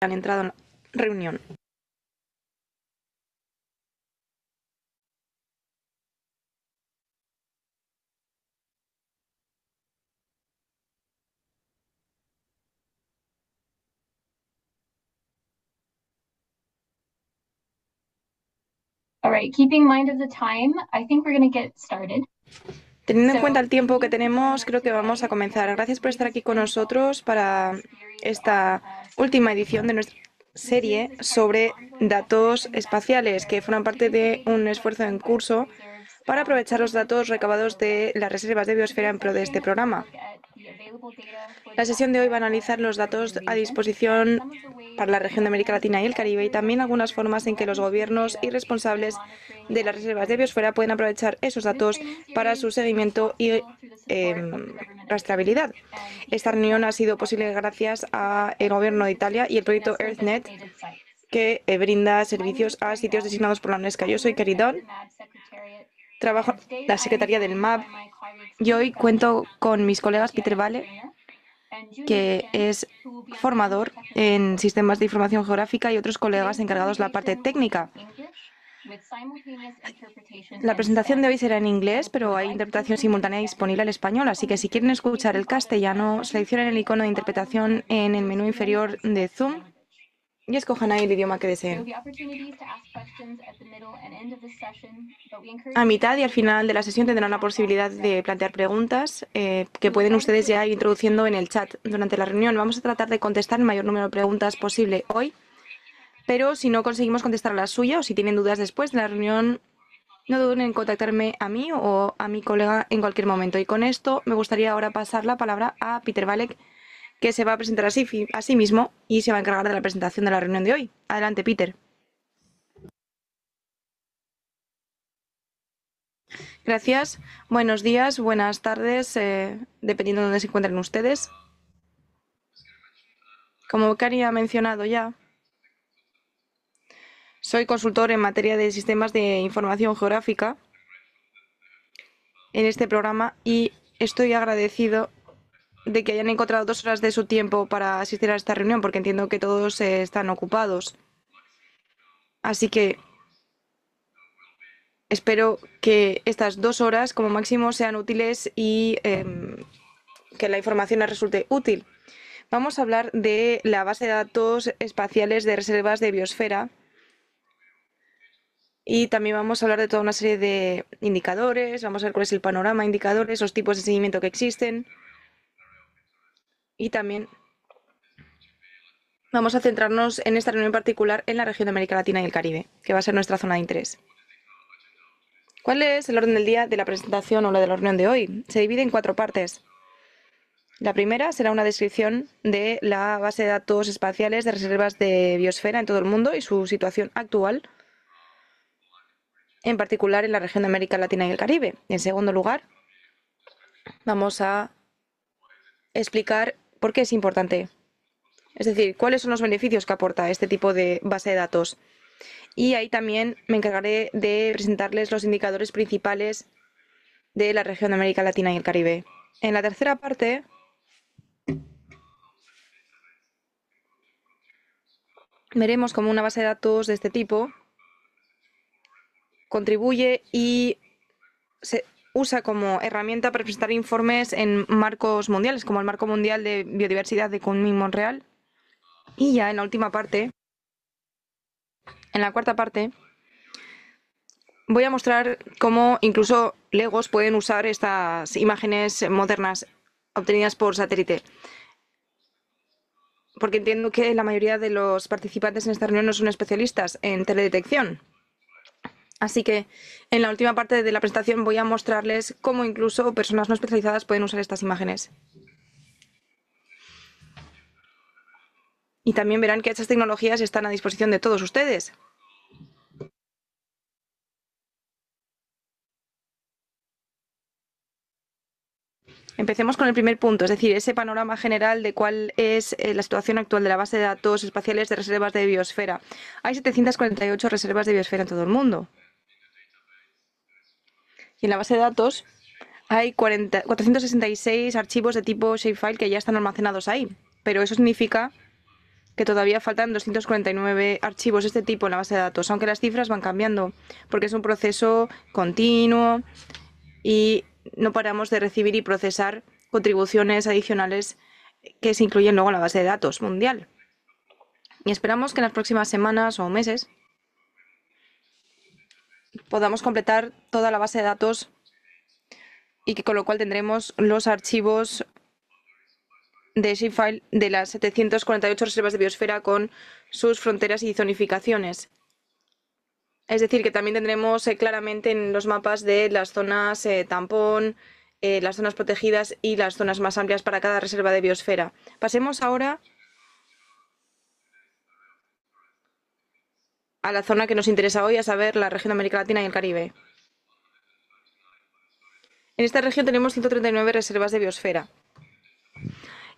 han entrado en la reunión. All right, keeping mind of the time, I think we're going to get started. Teniendo en cuenta el tiempo que tenemos, creo que vamos a comenzar. Gracias por estar aquí con nosotros para esta última edición de nuestra serie sobre datos espaciales, que forman parte de un esfuerzo en curso para aprovechar los datos recabados de las reservas de biosfera en pro de este programa. La sesión de hoy va a analizar los datos a disposición para la región de América Latina y el Caribe y también algunas formas en que los gobiernos y responsables de las reservas de biosfera pueden aprovechar esos datos para su seguimiento y rastreabilidad. Esta reunión ha sido posible gracias al gobierno de Italia y el proyecto EarthNet, que brinda servicios a sitios designados por la UNESCO. Yo soy Caridón, trabajo en la Secretaría del MAP y hoy cuento con mis colegas Peter Vale, que es formador en sistemas de información geográfica, y otros colegas encargados de la parte técnica. La presentación de hoy será en inglés, pero hay interpretación simultánea disponible al español, así que si quieren escuchar el castellano, seleccionen el icono de interpretación en el menú inferior de Zoom y escojan ahí el idioma que deseen. A mitad y al final de la sesión tendrán la posibilidad de plantear preguntas que pueden ustedes ya ir introduciendo en el chat durante la reunión. Vamos a tratar de contestar el mayor número de preguntas posible hoy, pero si no conseguimos contestar la suya o si tienen dudas después de la reunión, no duden en contactarme a mí o a mi colega en cualquier momento. Y con esto me gustaría ahora pasar la palabra a Peter Valek, que se va a presentar a sí mismo y se va a encargar de la presentación de la reunión de hoy. Adelante, Peter. Gracias. Buenos días, buenas tardes, dependiendo de dónde se encuentren ustedes. Como Cari ha mencionado ya, soy consultor en materia de sistemas de información geográfica en este programa y estoy agradecido de que hayan encontrado 2 horas de su tiempo para asistir a esta reunión, porque entiendo que todos están ocupados. Así que espero que estas 2 horas como máximo sean útiles y que la información les resulte útil. Vamos a hablar de la base de datos espaciales de reservas de biosfera y también vamos a hablar de toda una serie de indicadores. Vamos a ver cuál es el panorama de indicadores, los tipos de seguimiento que existen y también vamos a centrarnos en esta reunión en particular en la región de América Latina y el Caribe, que va a ser nuestra zona de interés. ¿Cuál es el orden del día de la presentación o la de la reunión de hoy? Se divide en 4 partes. La primera será una descripción de la base de datos espaciales de reservas de biosfera en todo el mundo y su situación actual, en particular en la región de América Latina y el Caribe. En segundo lugar, vamos a explicar por qué es importante. Es decir, cuáles son los beneficios que aporta este tipo de base de datos. Y ahí también me encargaré de presentarles los indicadores principales de la región de América Latina y el Caribe. En la tercera parte veremos cómo una base de datos de este tipo contribuye y se usa como herramienta para presentar informes en marcos mundiales, como el Marco Mundial de Biodiversidad de Kunming-Montreal. Y ya en la última parte, en la cuarta parte, voy a mostrar cómo incluso legos pueden usar estas imágenes modernas obtenidas por satélite. Porque entiendo que la mayoría de los participantes en esta reunión no son especialistas en teledetección. Así que en la última parte de la presentación voy a mostrarles cómo incluso personas no especializadas pueden usar estas imágenes. Y también verán que estas tecnologías están a disposición de todos ustedes. Empecemos con el primer punto, es decir, ese panorama general de cuál es la situación actual de la base de datos espaciales de reservas de biosfera. Hay 748 reservas de biosfera en todo el mundo. Y en la base de datos hay 466 archivos de tipo shapefile que ya están almacenados ahí. Pero eso significa que todavía faltan 249 archivos de este tipo en la base de datos, aunque las cifras van cambiando, porque es un proceso continuo y no paramos de recibir y procesar contribuciones adicionales que se incluyen luego en la base de datos mundial. Y esperamos que en las próximas semanas o meses podamos completar toda la base de datos y que con lo cual tendremos los archivos de Shapefile de las 748 reservas de biosfera con sus fronteras y zonificaciones. Es decir, que también tendremos claramente en los mapas de las zonas tampón, las zonas protegidas y las zonas más amplias para cada reserva de biosfera. Pasemos ahora a la zona que nos interesa hoy, a saber, la región de América Latina y el Caribe. En esta región tenemos 139 reservas de biosfera.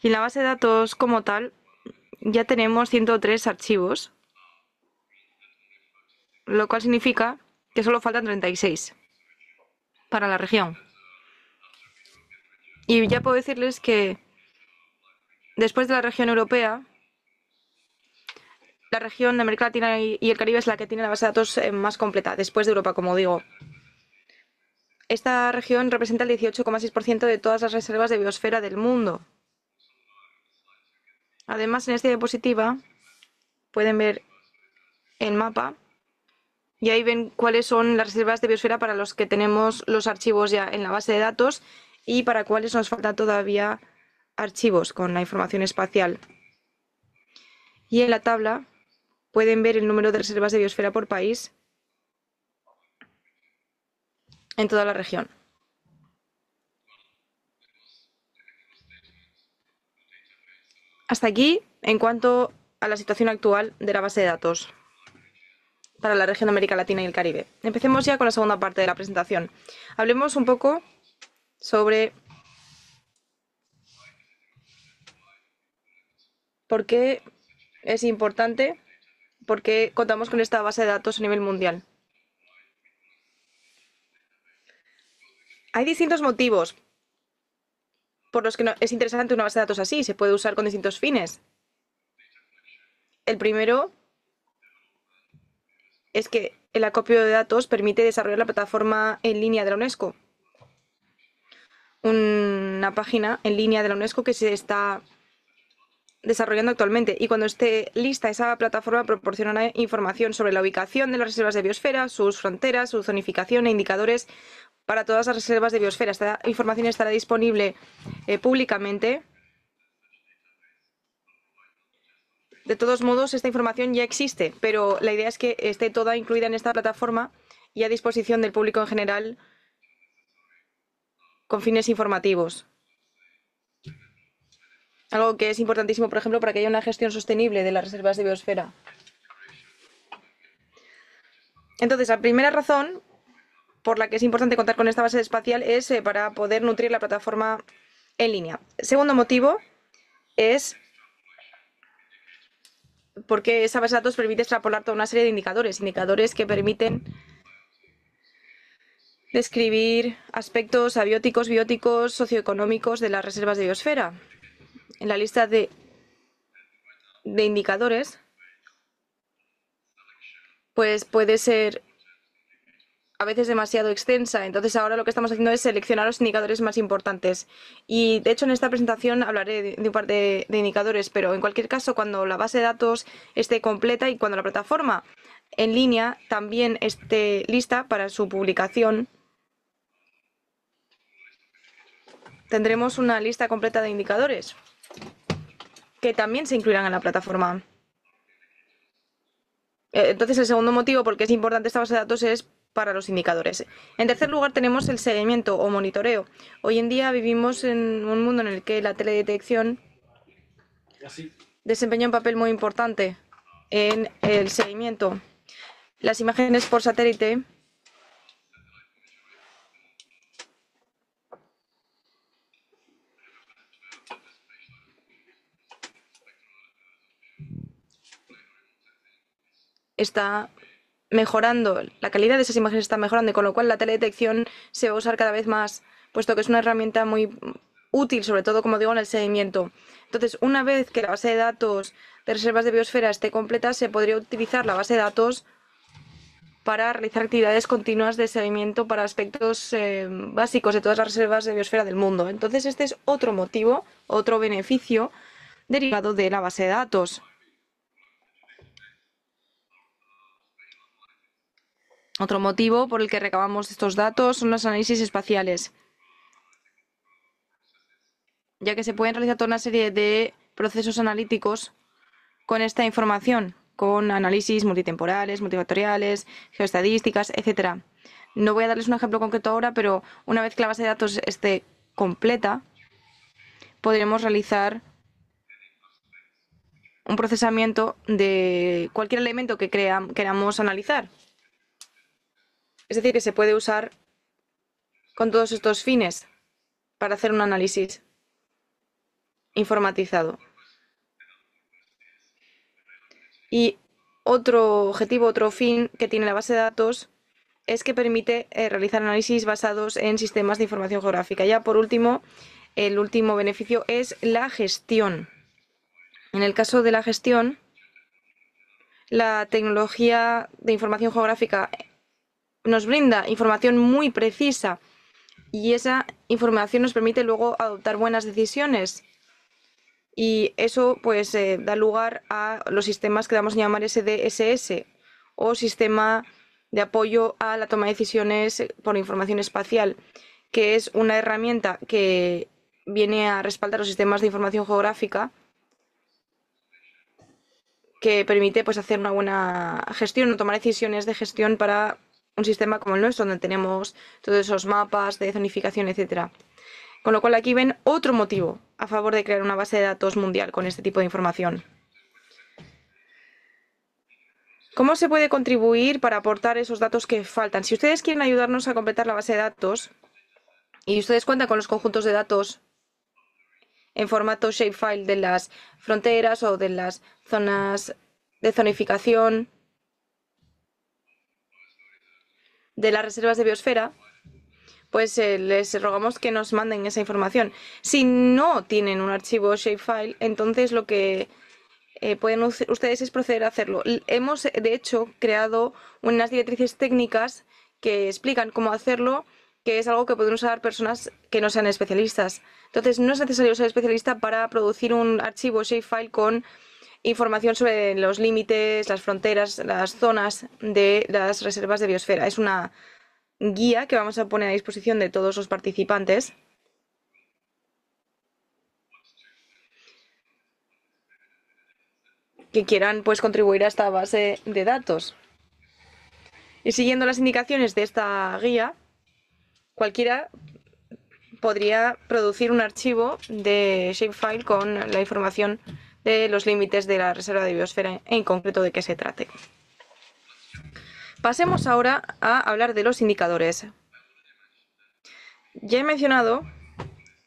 Y en la base de datos como tal ya tenemos 103 archivos, lo cual significa que solo faltan 36 para la región. Y ya puedo decirles que después de la región europea, la región de América Latina y el Caribe es la que tiene la base de datos más completa, después de Europa, como digo. Esta región representa el 18,6% de todas las reservas de biosfera del mundo. Además, en esta diapositiva pueden ver el mapa y ahí ven cuáles son las reservas de biosfera para los que tenemos los archivos ya en la base de datos y para cuáles nos faltan todavía archivos con la información espacial. Y en la tabla pueden ver el número de reservas de biosfera por país en toda la región. Hasta aquí en cuanto a la situación actual de la base de datos para la región de América Latina y el Caribe. Empecemos ya con la segunda parte de la presentación. Hablemos un poco sobre por qué es importante, por qué contamos con esta base de datos a nivel mundial. Hay distintos motivos por los que es interesante una base de datos así, se puede usar con distintos fines. El primero es que el acopio de datos permite desarrollar la plataforma en línea de la UNESCO. Una página en línea de la UNESCO que se está desarrollando actualmente, y cuando esté lista esa plataforma proporcionará información sobre la ubicación de las reservas de biosfera, sus fronteras, su zonificación e indicadores para todas las reservas de biosfera. Esta información estará disponible públicamente. De todos modos, esta información ya existe, pero la idea es que esté toda incluida en esta plataforma y a disposición del público en general con fines informativos. Algo que es importantísimo, por ejemplo, para que haya una gestión sostenible de las reservas de biosfera. Entonces, la primera razón por la que es importante contar con esta base espacial es para poder nutrir la plataforma en línea. Segundo motivo es porque esa base de datos permite extrapolar toda una serie de indicadores que permiten describir aspectos abióticos, bióticos, socioeconómicos de las reservas de biosfera. En la lista de indicadores, pues puede ser a veces demasiado extensa. Entonces ahora lo que estamos haciendo es seleccionar los indicadores más importantes. Y de hecho en esta presentación hablaré de un par de indicadores, pero en cualquier caso cuando la base de datos esté completa y cuando la plataforma en línea también esté lista para su publicación, tendremos una lista completa de indicadores que también se incluirán en la plataforma. Entonces el segundo motivo por qué es importante esta base de datos es para los indicadores. En tercer lugar tenemos el seguimiento o monitoreo. Hoy en día vivimos en un mundo en el que la teledetección desempeña un papel muy importante en el seguimiento. Las imágenes por satélite está mejorando, la calidad de esas imágenes está mejorando y con lo cual la teledetección se va a usar cada vez más, puesto que es una herramienta muy útil, sobre todo, como digo, en el seguimiento. Entonces, una vez que la base de datos de reservas de biosfera esté completa, se podría utilizar la base de datos para realizar actividades continuas de seguimiento para aspectos básicos de todas las reservas de biosfera del mundo. Entonces, este es otro motivo, otro beneficio derivado de la base de datos. Otro motivo por el que recabamos estos datos son los análisis espaciales, ya que se pueden realizar toda una serie de procesos analíticos con esta información, con análisis multitemporales, multifactoriales, geoestadísticas, etc. No voy a darles un ejemplo concreto ahora, pero una vez que la base de datos esté completa, podremos realizar un procesamiento de cualquier elemento que queramos analizar. Es decir, que se puede usar con todos estos fines para hacer un análisis informatizado. Y otro objetivo, otro fin que tiene la base de datos es que permite realizar análisis basados en sistemas de información geográfica. Ya por último, el último beneficio es la gestión. En el caso de la gestión, la tecnología de información geográfica nos brinda información muy precisa y esa información nos permite luego adoptar buenas decisiones. Y eso pues da lugar a los sistemas que vamos a llamar SDSS o sistema de apoyo a la toma de decisiones por información espacial, que es una herramienta que viene a respaldar los sistemas de información geográfica, que permite pues hacer una buena gestión o tomar decisiones de gestión para un sistema como el nuestro, donde tenemos todos esos mapas de zonificación, etcétera. Con lo cual aquí ven otro motivo a favor de crear una base de datos mundial con este tipo de información. ¿Cómo se puede contribuir para aportar esos datos que faltan? Si ustedes quieren ayudarnos a completar la base de datos y ustedes cuentan con los conjuntos de datos en formato shapefile de las fronteras o de las zonas de zonificación de las reservas de biosfera, pues les rogamos que nos manden esa información. Si no tienen un archivo shapefile, entonces lo que pueden ustedes es proceder a hacerlo. Hemos, de hecho, creado unas directrices técnicas que explican cómo hacerlo, que es algo que pueden usar personas que no sean especialistas. Entonces, no es necesario ser especialista para producir un archivo shapefile con información sobre los límites, las fronteras, las zonas de las reservas de biosfera. Es una guía que vamos a poner a disposición de todos los participantes. Que quieran pues contribuir a esta base de datos. Y siguiendo las indicaciones de esta guía, cualquiera podría producir un archivo de shapefile con la información de los límites de la reserva de biosfera, en concreto de qué se trate. Pasemos ahora a hablar de los indicadores. Ya he mencionado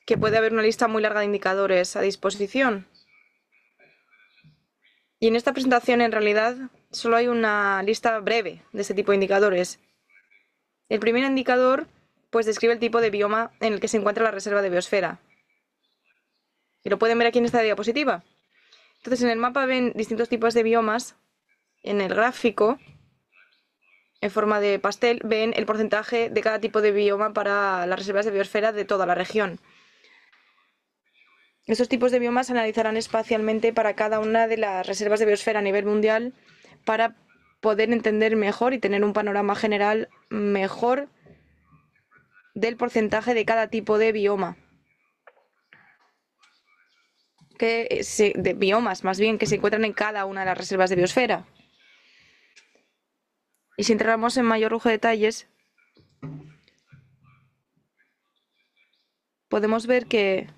que puede haber una lista muy larga de indicadores a disposición. Y en esta presentación, en realidad, solo hay una lista breve de este tipo de indicadores. El primer indicador pues describe el tipo de bioma en el que se encuentra la reserva de biosfera. Y lo pueden ver aquí en esta diapositiva. Entonces, en el mapa ven distintos tipos de biomas. En el gráfico, en forma de pastel, ven el porcentaje de cada tipo de bioma para las reservas de biosfera de toda la región. Estos tipos de biomas se analizarán espacialmente para cada una de las reservas de biosfera a nivel mundial para poder entender mejor y tener un panorama general mejor del porcentaje de cada tipo de bioma. De biomas, más bien, que se encuentran en cada una de las reservas de biosfera. Y si entramos en mayor lujo de detalles, podemos ver que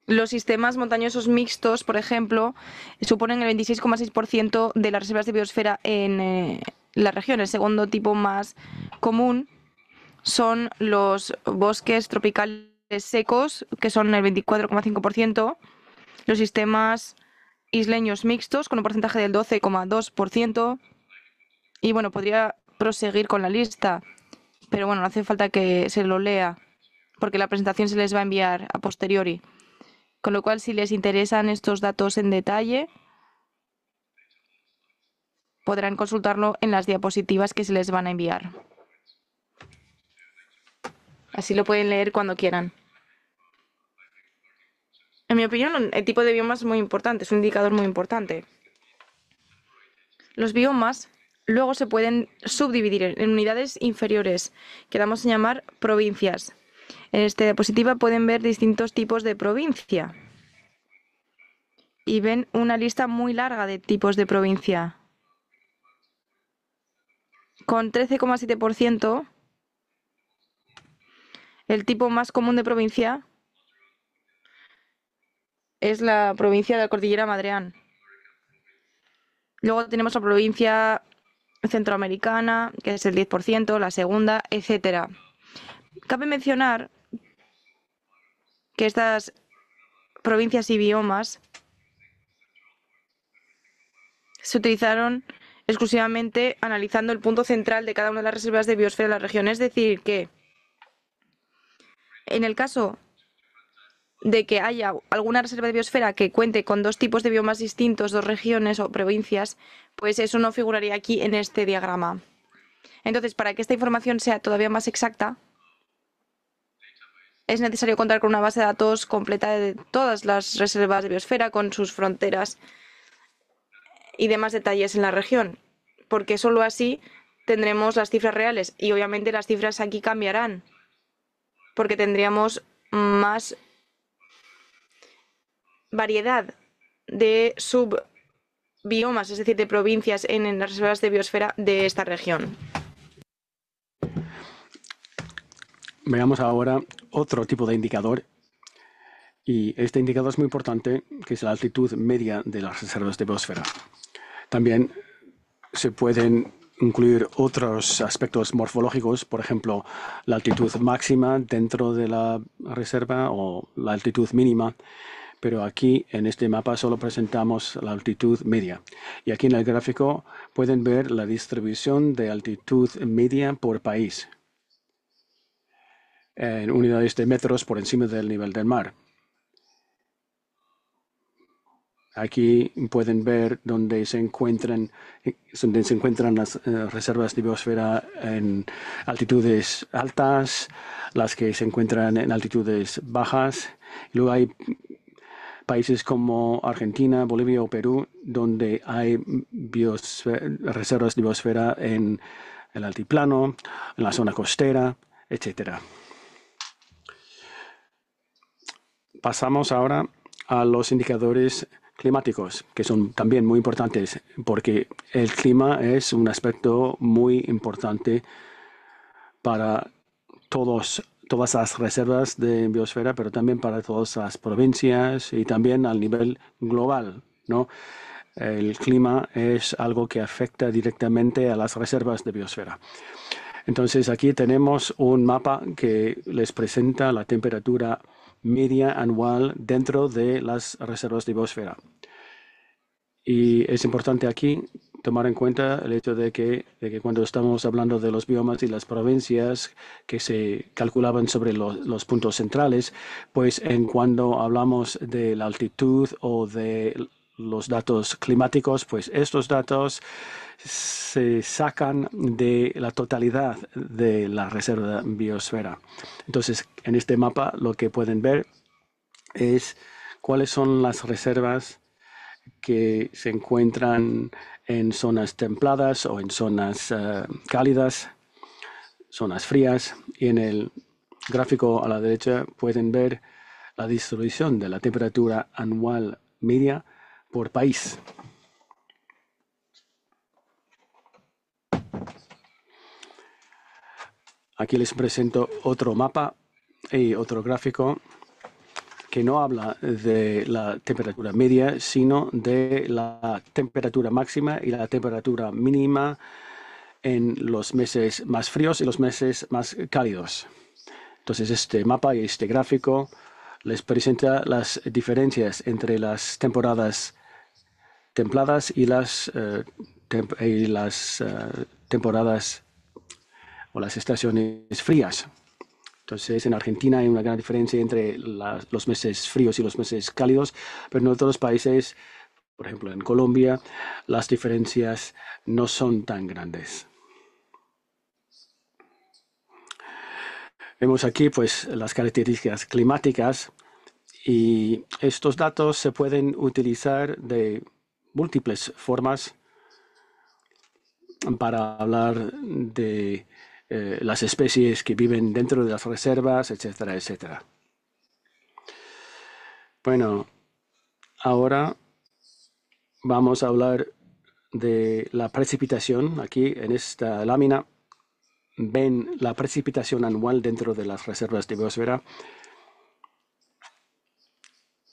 los sistemas montañosos mixtos, por ejemplo, suponen el 26,6% de las reservas de biosfera en la región. El segundo tipo más común son los bosques tropicales secos, que son el 24,5%, los sistemas isleños mixtos, con un porcentaje del 12,2%, y bueno, podría proseguir con la lista, pero bueno, no hace falta que se lo lea, porque la presentación se les va a enviar a posteriori. Con lo cual, si les interesan estos datos en detalle, podrán consultarlo en las diapositivas que se les van a enviar. Así lo pueden leer cuando quieran. En mi opinión, el tipo de biomas es muy importante, es un indicador muy importante. Los biomas luego se pueden subdividir en unidades inferiores, que vamos a llamar provincias. En esta diapositiva pueden ver distintos tipos de provincia. Y ven una lista muy larga de tipos de provincia. Con 13,7%, el tipo más común de provincia es la provincia de la Cordillera Madreán. Luego tenemos la provincia centroamericana, que es el 10%, la segunda, etc. Cabe mencionar que estas provincias y biomas se utilizaron exclusivamente analizando el punto central de cada una de las reservas de biosfera de la región. Es decir, que en el caso de que haya alguna reserva de biosfera que cuente con dos tipos de biomas distintos, dos regiones o provincias, pues eso no figuraría aquí en este diagrama. Entonces, para que esta información sea todavía más exacta, es necesario contar con una base de datos completa de todas las reservas de biosfera, con sus fronteras y demás detalles en la región, porque solo así tendremos las cifras reales y obviamente las cifras aquí cambiarán, porque tendríamos más variedad de subbiomas, es decir, de provincias en las reservas de biosfera de esta región. Veamos ahora otro tipo de indicador. Y este indicador es muy importante, que es la altitud media de las reservas de biosfera. También se pueden incluir otros aspectos morfológicos, por ejemplo, la altitud máxima dentro de la reserva o la altitud mínima. Pero aquí en este mapa solo presentamos la altitud media. Y aquí en el gráfico pueden ver la distribución de altitud media por país en unidades de metros por encima del nivel del mar. Aquí pueden ver dónde se encuentran las reservas de biosfera en altitudes altas, las que se encuentran en altitudes bajas. Luego hay países como Argentina, Bolivia o Perú, donde hay reservas de biosfera en el altiplano, en la zona costera, etc. Pasamos ahora a los indicadores climáticos, que son también muy importantes, porque el clima es un aspecto muy importante para todas las reservas de biosfera, pero también para todas las provincias y también al nivel global, ¿no? El clima es algo que afecta directamente a las reservas de biosfera. Entonces aquí tenemos un mapa que les presenta la temperatura media anual dentro de las reservas de biosfera. Y es importante aquí tomar en cuenta el hecho de que cuando estamos hablando de los biomas y las provincias que se calculaban sobre los puntos centrales, pues cuando hablamos de la altitud o de los datos climáticos, pues estos datos se sacan de la totalidad de la reserva biosfera. Entonces, en este mapa lo que pueden ver es cuáles son las reservas que se encuentran en zonas templadas o en zonas cálidas, zonas frías. Y en el gráfico a la derecha pueden ver la distribución de la temperatura anual media por país. Aquí les presento otro mapa y otro gráfico que no habla de la temperatura media, sino de la temperatura máxima y la temperatura mínima en los meses más fríos y los meses más cálidos. Entonces, este mapa y este gráfico les presenta las diferencias entre las temporadas templadas y las temporadas o las estaciones frías. Entonces, en Argentina hay una gran diferencia entre los meses fríos y los meses cálidos, pero en otros países, por ejemplo en Colombia, las diferencias no son tan grandes. Vemos aquí pues las características climáticas y estos datos se pueden utilizar de múltiples formas para hablar de las especies que viven dentro de las reservas, etcétera, etcétera. Bueno, ahora vamos a hablar de la precipitación. Aquí en esta lámina ven la precipitación anual dentro de las reservas de biosfera.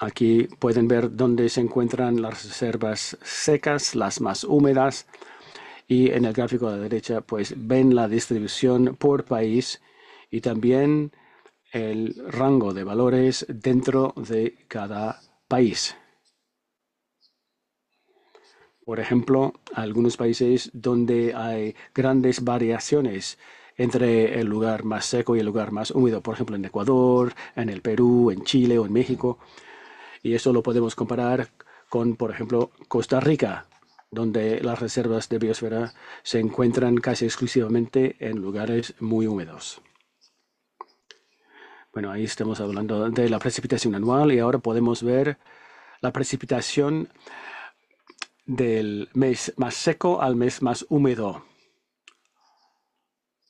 Aquí pueden ver dónde se encuentran las reservas secas, las más húmedas, y en el gráfico a la derecha pues ven la distribución por país y también el rango de valores dentro de cada país. Por ejemplo, algunos países donde hay grandes variaciones entre el lugar más seco y el lugar más húmedo, por ejemplo en Ecuador, en el Perú, en Chile o en México. Y eso lo podemos comparar con, por ejemplo, Costa Rica, donde las reservas de biosfera se encuentran casi exclusivamente en lugares muy húmedos. Bueno, ahí estamos hablando de la precipitación anual y ahora podemos ver la precipitación del mes más seco al mes más húmedo.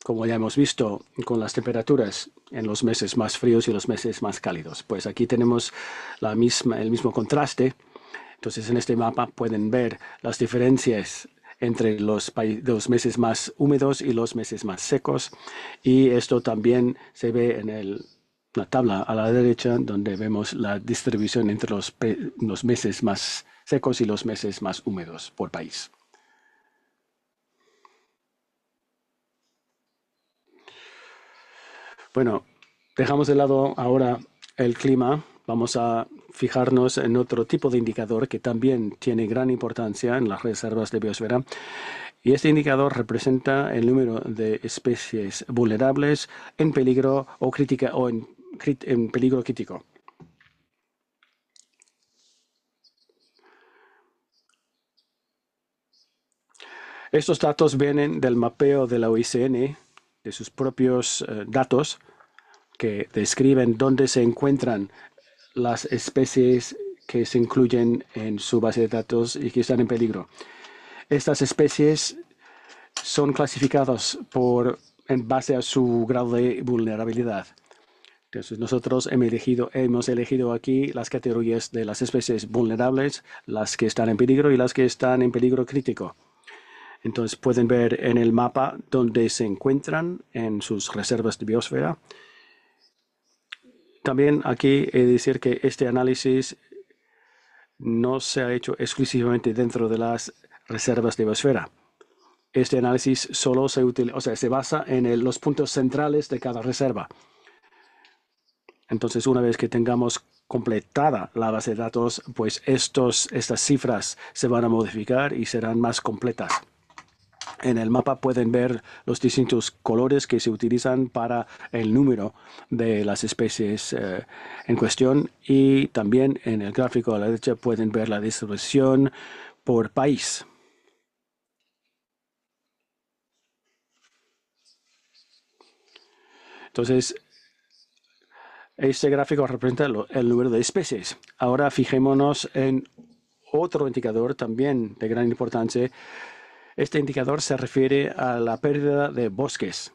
Como ya hemos visto con las temperaturas en los meses más fríos y los meses más cálidos. Pues aquí tenemos el mismo contraste. Entonces en este mapa pueden ver las diferencias entre los meses más húmedos y los meses más secos. Y esto también se ve en la tabla a la derecha, donde vemos la distribución entre los meses más secos y los meses más húmedos por país. Bueno, dejamos de lado ahora el clima. Vamos a fijarnos en otro tipo de indicador que también tiene gran importancia en las reservas de biosfera. Y este indicador representa el número de especies vulnerables en peligro o crítica o en peligro crítico. Estos datos vienen del mapeo de la OICN, de sus propios datos, que describen dónde se encuentran las especies que se incluyen en su base de datos y que están en peligro. Estas especies son clasificadas en base a su grado de vulnerabilidad. Entonces nosotros hemos elegido aquí las categorías de las especies vulnerables, las que están en peligro y las que están en peligro crítico. Entonces pueden ver en el mapa dónde se encuentran en sus reservas de biosfera. También aquí he de decir que este análisis no se ha hecho exclusivamente dentro de las reservas de biosfera. Este análisis solo se basa en los puntos centrales de cada reserva. Entonces, una vez que tengamos completada la base de datos, pues estas cifras se van a modificar y serán más completas. En el mapa pueden ver los distintos colores que se utilizan para el número de las especies en cuestión y también en el gráfico a la derecha pueden ver la distribución por país. Entonces, este gráfico representa el número de especies. Ahora fijémonos en otro indicador también de gran importancia. Este indicador se refiere a la pérdida de bosques.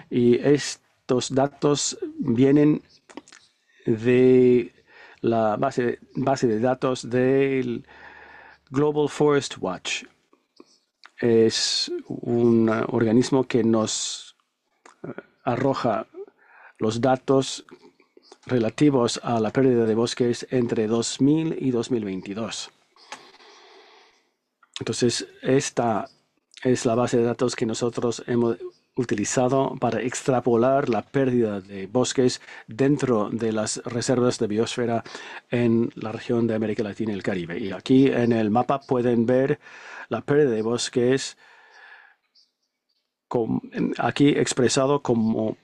Y estos datos vienen de la base de datos del Global Forest Watch. Es un organismo que nos arroja los datos relativos a la pérdida de bosques entre 2000 y 2022. Entonces, esta es la base de datos que nosotros hemos utilizado para extrapolar la pérdida de bosques dentro de las reservas de biosfera en la región de América Latina y el Caribe. Y aquí en el mapa pueden ver la pérdida de bosques aquí expresado como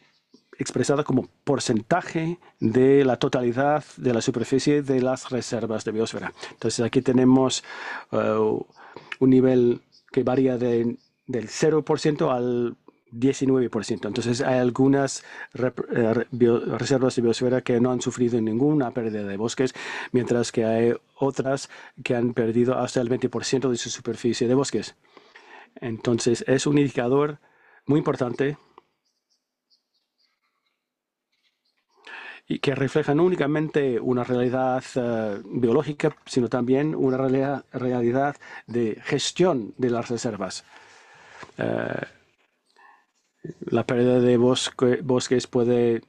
expresada como porcentaje de la totalidad de la superficie de las reservas de biosfera. Entonces aquí tenemos un nivel que varía del 0% al 19%. Entonces hay algunas reservas de biosfera que no han sufrido ninguna pérdida de bosques, mientras que hay otras que han perdido hasta el 20% de su superficie de bosques. Entonces es un indicador muy importante y que refleja no únicamente una realidad biológica, sino también una realidad de gestión de las reservas. La pérdida de bosques puede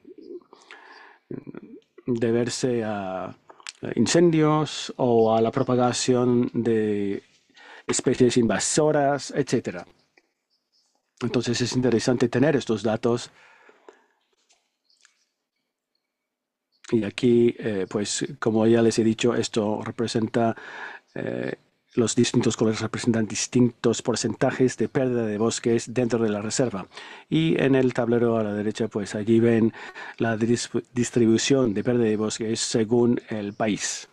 deberse a incendios o a la propagación de especies invasoras, etc. Entonces es interesante tener estos datos. Y aquí, pues, como ya les he dicho, esto representa, los distintos colores representan distintos porcentajes de pérdida de bosques dentro de la reserva. Y en el tablero a la derecha, pues allí ven la distribución de pérdida de bosques según el país.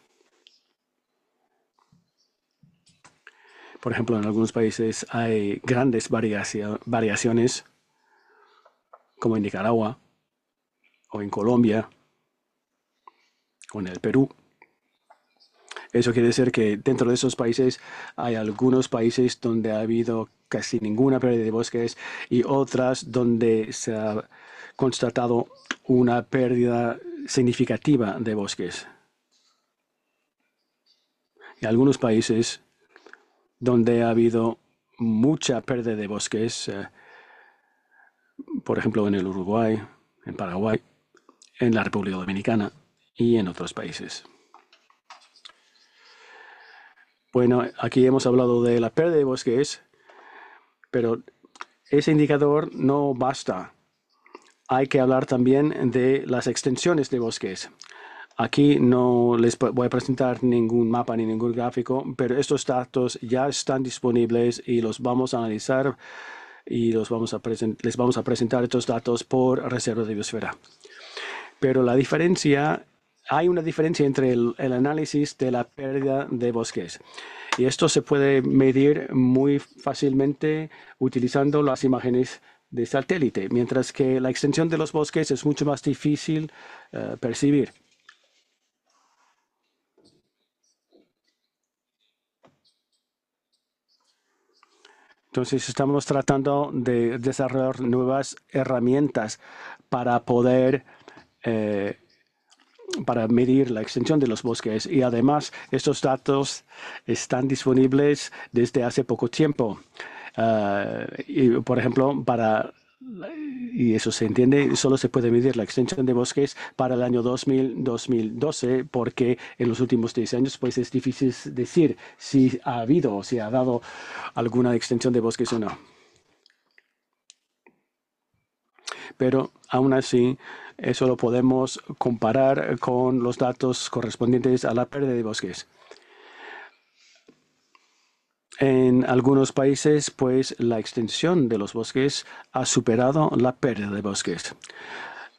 Por ejemplo, en algunos países hay grandes variaciones, como en Nicaragua o en Colombia o en el Perú. Eso quiere decir que dentro de esos países hay algunos países donde ha habido casi ninguna pérdida de bosques y otras donde se ha constatado una pérdida significativa de bosques. Y algunos países donde ha habido mucha pérdida de bosques, por ejemplo en el Uruguay, en Paraguay, en la República Dominicana y en otros países. Bueno, aquí hemos hablado de la pérdida de bosques, pero ese indicador no basta. Hay que hablar también de las extensiones de bosques. Aquí no les voy a presentar ningún mapa ni ningún gráfico, pero estos datos ya están disponibles y los vamos a analizar y les vamos a presentar estos datos por reserva de biosfera. Pero hay una diferencia entre el análisis de la pérdida de bosques. Y esto se puede medir muy fácilmente utilizando las imágenes de satélite, mientras que la extensión de los bosques es mucho más difícil percibir. Entonces estamos tratando de desarrollar nuevas herramientas para poder para medir la extensión de los bosques y además estos datos están disponibles desde hace poco tiempo. Y, por ejemplo, y eso se entiende, solo se puede medir la extensión de bosques para el año 2000-2012 porque en los últimos 10 años pues es difícil decir si ha habido o si ha dado alguna extensión de bosques o no. Pero aún así, eso lo podemos comparar con los datos correspondientes a la pérdida de bosques. En algunos países, pues, la extensión de los bosques ha superado la pérdida de bosques.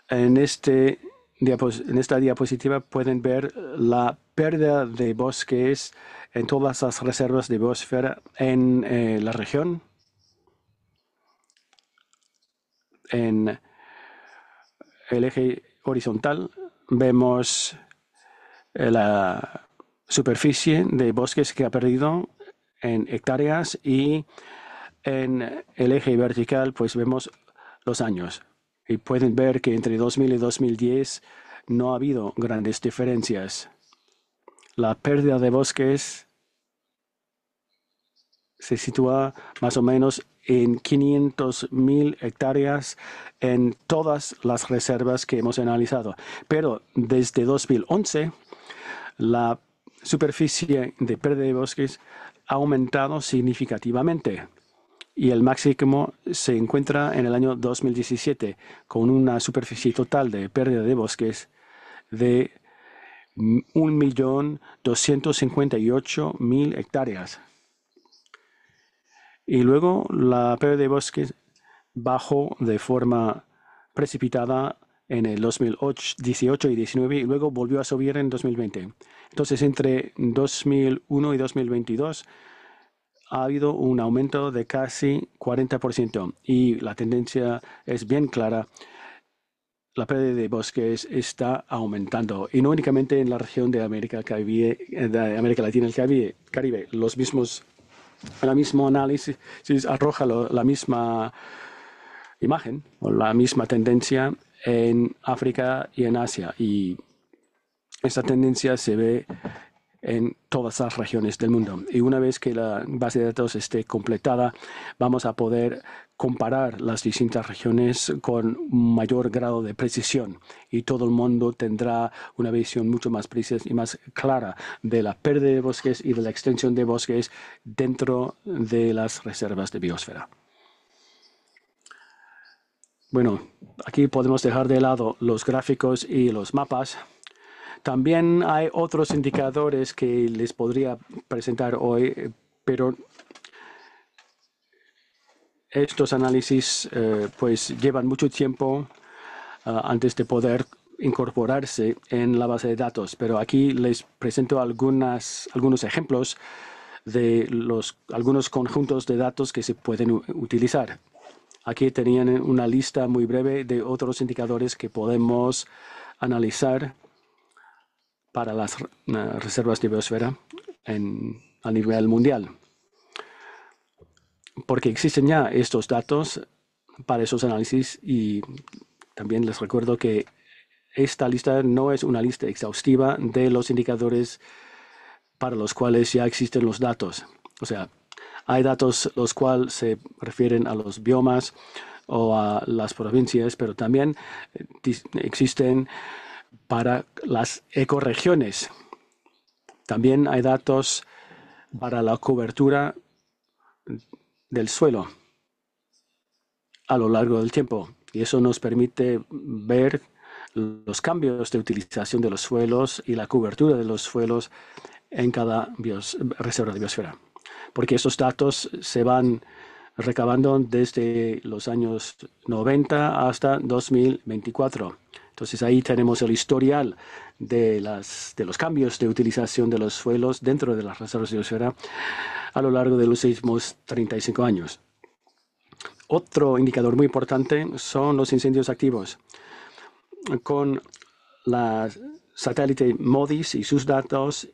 En esta diapositiva pueden ver la pérdida de bosques en todas las reservas de biosfera en la región. En el eje horizontal vemos la superficie de bosques que ha perdido en hectáreas y en el eje vertical pues vemos los años. Y pueden ver que entre 2000 y 2010 no ha habido grandes diferencias. La pérdida de bosques se sitúa más o menos en 500.000 hectáreas en todas las reservas que hemos analizado. Pero desde 2011, la superficie de pérdida de bosques ha aumentado significativamente y el máximo se encuentra en el año 2017 con una superficie total de pérdida de bosques de 1.258.000 hectáreas. Y luego la pérdida de bosques bajó de forma precipitada en el 2018 y 2019 y luego volvió a subir en 2020. Entonces, entre 2001 y 2022 ha habido un aumento de casi 40% y la tendencia es bien clara. La pérdida de bosques está aumentando y no únicamente en la región de América Latina y el Caribe. El mismo análisis arroja la misma imagen o la misma tendencia en África y en Asia. Y esta tendencia se ve en todas las regiones del mundo. Y una vez que la base de datos esté completada, vamos a poder comparar las distintas regiones con mayor grado de precisión y todo el mundo tendrá una visión mucho más precisa y más clara de la pérdida de bosques y de la extensión de bosques dentro de las reservas de biosfera. Bueno, aquí podemos dejar de lado los gráficos y los mapas. También hay otros indicadores que les podría presentar hoy, pero estos análisis pues llevan mucho tiempo antes de poder incorporarse en la base de datos. Pero aquí les presento algunos ejemplos de algunos conjuntos de datos que se pueden utilizar. Aquí tenían una lista muy breve de otros indicadores que podemos analizar para las reservas de biosfera a nivel mundial. Porque existen ya estos datos para esos análisis y también les recuerdo que esta lista no es una lista exhaustiva de los indicadores para los cuales ya existen los datos. O sea, hay datos los cuales se refieren a los biomas o a las provincias, pero también existen para las ecorregiones. También hay datos para la cobertura del suelo a lo largo del tiempo. Y eso nos permite ver los cambios de utilización de los suelos y la cobertura de los suelos en cada reserva de biosfera. Porque esos datos se van recabando desde los años 90 hasta 2024. Entonces ahí tenemos el historial de los cambios de utilización de los suelos dentro de las reservas de biosfera a lo largo de los últimos 35 años. Otro indicador muy importante son los incendios activos. Con la satélite MODIS y sus datos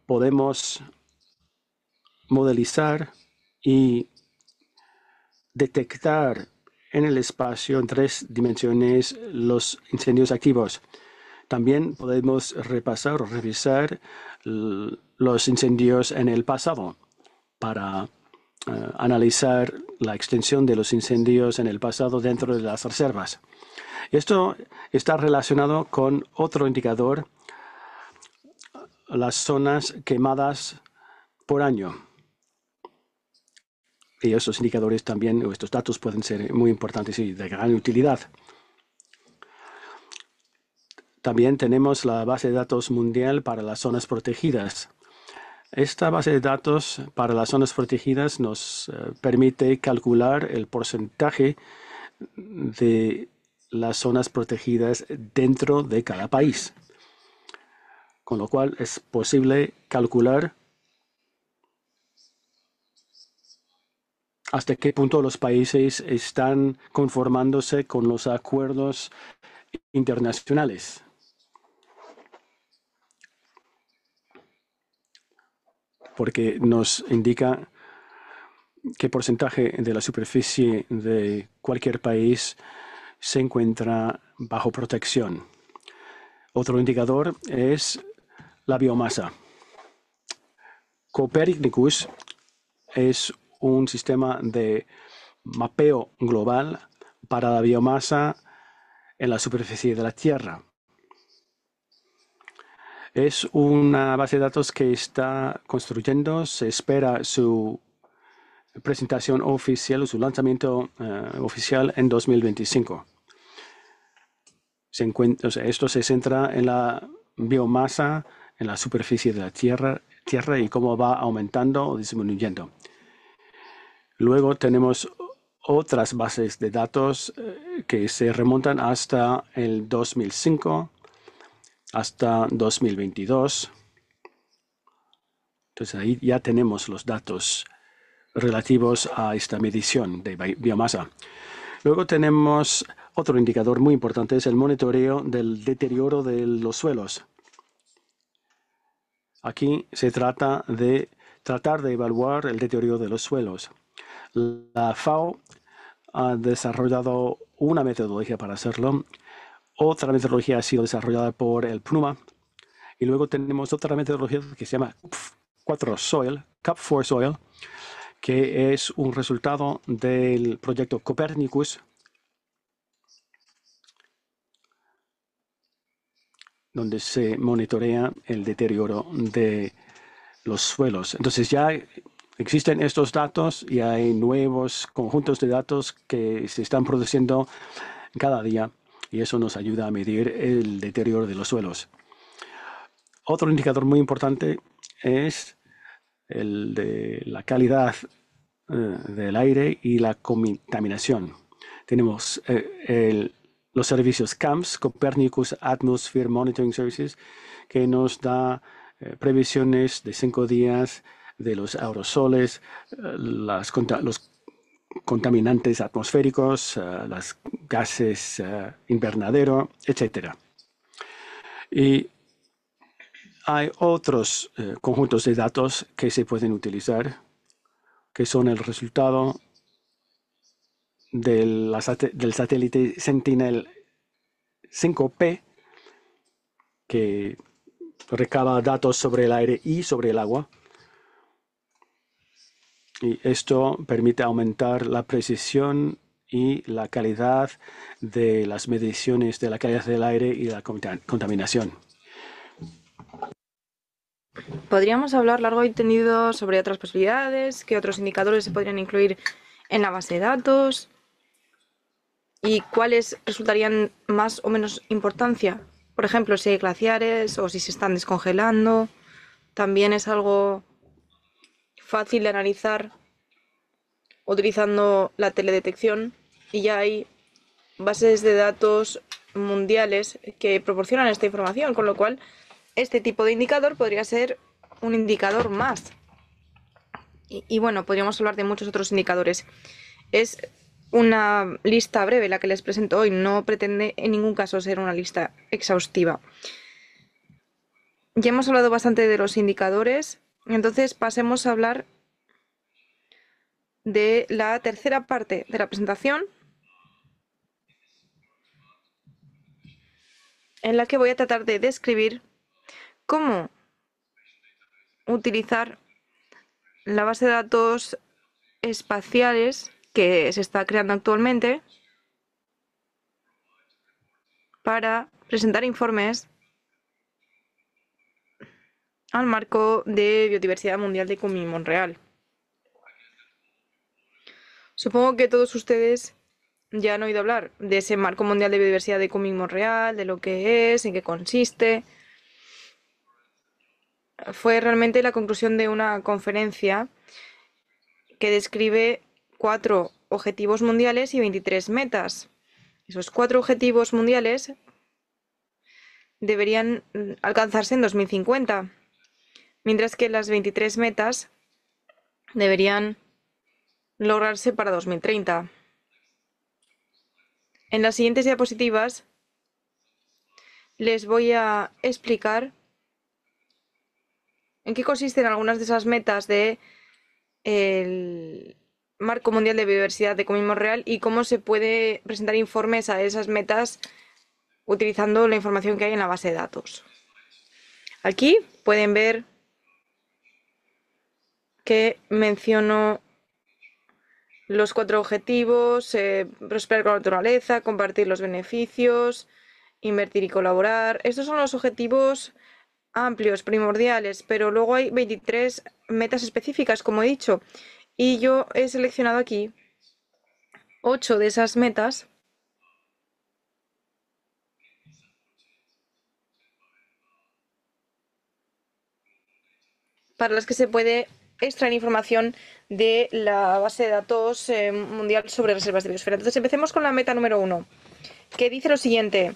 podemos modelizar y detectar en el espacio en 3 dimensiones los incendios activos. También podemos repasar o revisar los incendios en el pasado para analizar la extensión de los incendios en el pasado dentro de las reservas. Esto está relacionado con otro indicador, las zonas quemadas por año. Y estos indicadores también, o estos datos pueden ser muy importantes y de gran utilidad. También tenemos la base de datos mundial para las zonas protegidas. Esta base de datos para las zonas protegidas nos permite calcular el porcentaje de las zonas protegidas dentro de cada país. Con lo cual es posible calcular hasta qué punto los países están conformándose con los acuerdos internacionales. Porque nos indica qué porcentaje de la superficie de cualquier país se encuentra bajo protección. Otro indicador es la biomasa. Copernicus es un sistema de mapeo global para la biomasa en la superficie de la Tierra. Es una base de datos que está construyendo. Se espera su presentación oficial o su lanzamiento oficial en 2025. Esto se centra en la biomasa en la superficie de la tierra y cómo va aumentando o disminuyendo. Luego tenemos otras bases de datos que se remontan hasta el 2005, hasta 2022. Entonces ahí ya tenemos los datos relativos a esta medición de biomasa. Luego tenemos otro indicador muy importante, es el monitoreo del deterioro de los suelos. Aquí se trata de tratar de evaluar el deterioro de los suelos. La FAO ha desarrollado una metodología para hacerlo. Otra metodología ha sido desarrollada por el PNUMA. Y luego tenemos otra metodología que se llama CUP4Soil, que es un resultado del proyecto Copernicus, donde se monitorea el deterioro de los suelos. Entonces ya existen estos datos y hay nuevos conjuntos de datos que se están produciendo cada día y eso nos ayuda a medir el deterioro de los suelos. Otro indicador muy importante es el de la calidad del aire y la contaminación. Tenemos los servicios CAMS, Copernicus Atmosphere Monitoring Services, que nos da previsiones de 5 días de los aerosoles, los contaminantes atmosféricos, los gases invernadero, etc. Y hay otros conjuntos de datos que se pueden utilizar, que son el resultado del satélite Sentinel-5P, que recaba datos sobre el aire y sobre el agua. Y esto permite aumentar la precisión y la calidad de las mediciones de la calidad del aire y la contaminación. Podríamos hablar largo y tendido sobre otras posibilidades, qué otros indicadores se podrían incluir en la base de datos y cuáles resultarían más o menos importancia. Por ejemplo, si hay glaciares o si se están descongelando. También es algo fácil de analizar utilizando la teledetección y ya hay bases de datos mundiales que proporcionan esta información, con lo cual este tipo de indicador podría ser un indicador más. Y bueno, podríamos hablar de muchos otros indicadores. Es una lista breve la que les presento hoy, no pretende en ningún caso ser una lista exhaustiva. Ya hemos hablado bastante de los indicadores, entonces pasemos a hablar de la tercera parte de la presentación, en la que voy a tratar de describir cómo utilizar la base de datos espaciales que se está creando actualmente para presentar informes al marco de biodiversidad mundial de Kunming-Montreal. Supongo que todos ustedes ya han oído hablar de ese marco mundial de biodiversidad de Kunming-Montreal, de lo que es, en qué consiste. Fue realmente la conclusión de una conferencia que describe 4 objetivos mundiales y 23 metas. Esos 4 objetivos mundiales deberían alcanzarse en 2050, mientras que las 23 metas deberían lograrse para 2030. En las siguientes diapositivas les voy a explicar en qué consisten algunas de esas metas del Marco Mundial de Biodiversidad de Kunming-Montreal y cómo se puede presentar informes a esas metas utilizando la información que hay en la base de datos. Aquí pueden ver que menciono los 4 objetivos: prosperar con la naturaleza, compartir los beneficios, invertir y colaborar. Estos son los objetivos amplios, primordiales, pero luego hay 23 metas específicas, como he dicho, y yo he seleccionado aquí 8 de esas metas para las que se puede extraen información de la base de datos mundial sobre reservas de biosfera. Entonces, empecemos con la meta número 1, que dice lo siguiente: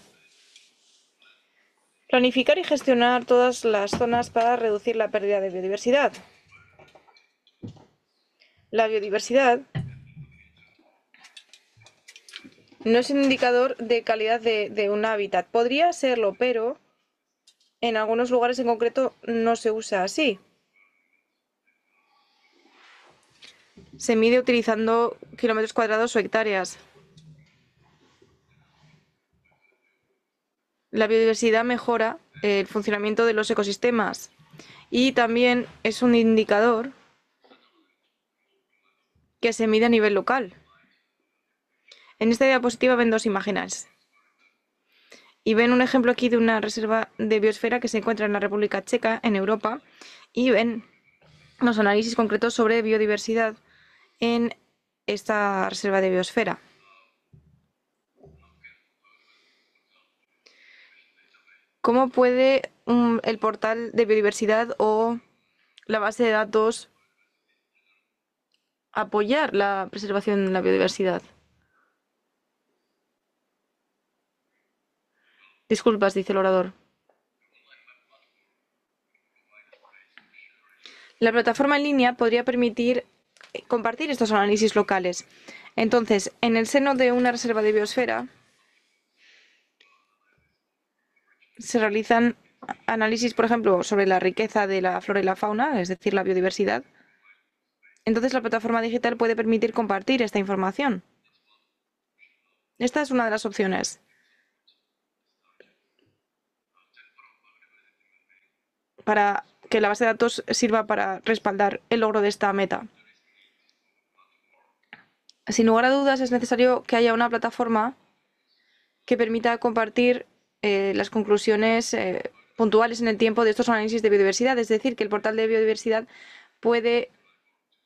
planificar y gestionar todas las zonas para reducir la pérdida de biodiversidad. La biodiversidad no es un indicador de calidad de un hábitat. Podría serlo, pero en algunos lugares en concreto no se usa así. Se mide utilizando kilómetros cuadrados o hectáreas. La biodiversidad mejora el funcionamiento de los ecosistemas y también es un indicador que se mide a nivel local. En esta diapositiva ven dos imágenes. Y ven un ejemplo aquí de una reserva de biosfera que se encuentra en la República Checa, en Europa, y ven los análisis concretos sobre biodiversidad en esta reserva de biosfera. ¿Cómo puede el portal de biodiversidad o la base de datos apoyar la preservación de la biodiversidad? Disculpas, dice el orador. La plataforma en línea podría permitir compartir estos análisis locales. Entonces, en el seno de una reserva de biosfera se realizan análisis, por ejemplo, sobre la riqueza de la flora y la fauna, es decir, la biodiversidad. Entonces, la plataforma digital puede permitir compartir esta información. Esta es una de las opciones. Para que la base de datos sirva para respaldar el logro de esta meta. Sin lugar a dudas, es necesario que haya una plataforma que permita compartir las conclusiones puntuales en el tiempo de estos análisis de biodiversidad. Es decir, que el portal de biodiversidad puede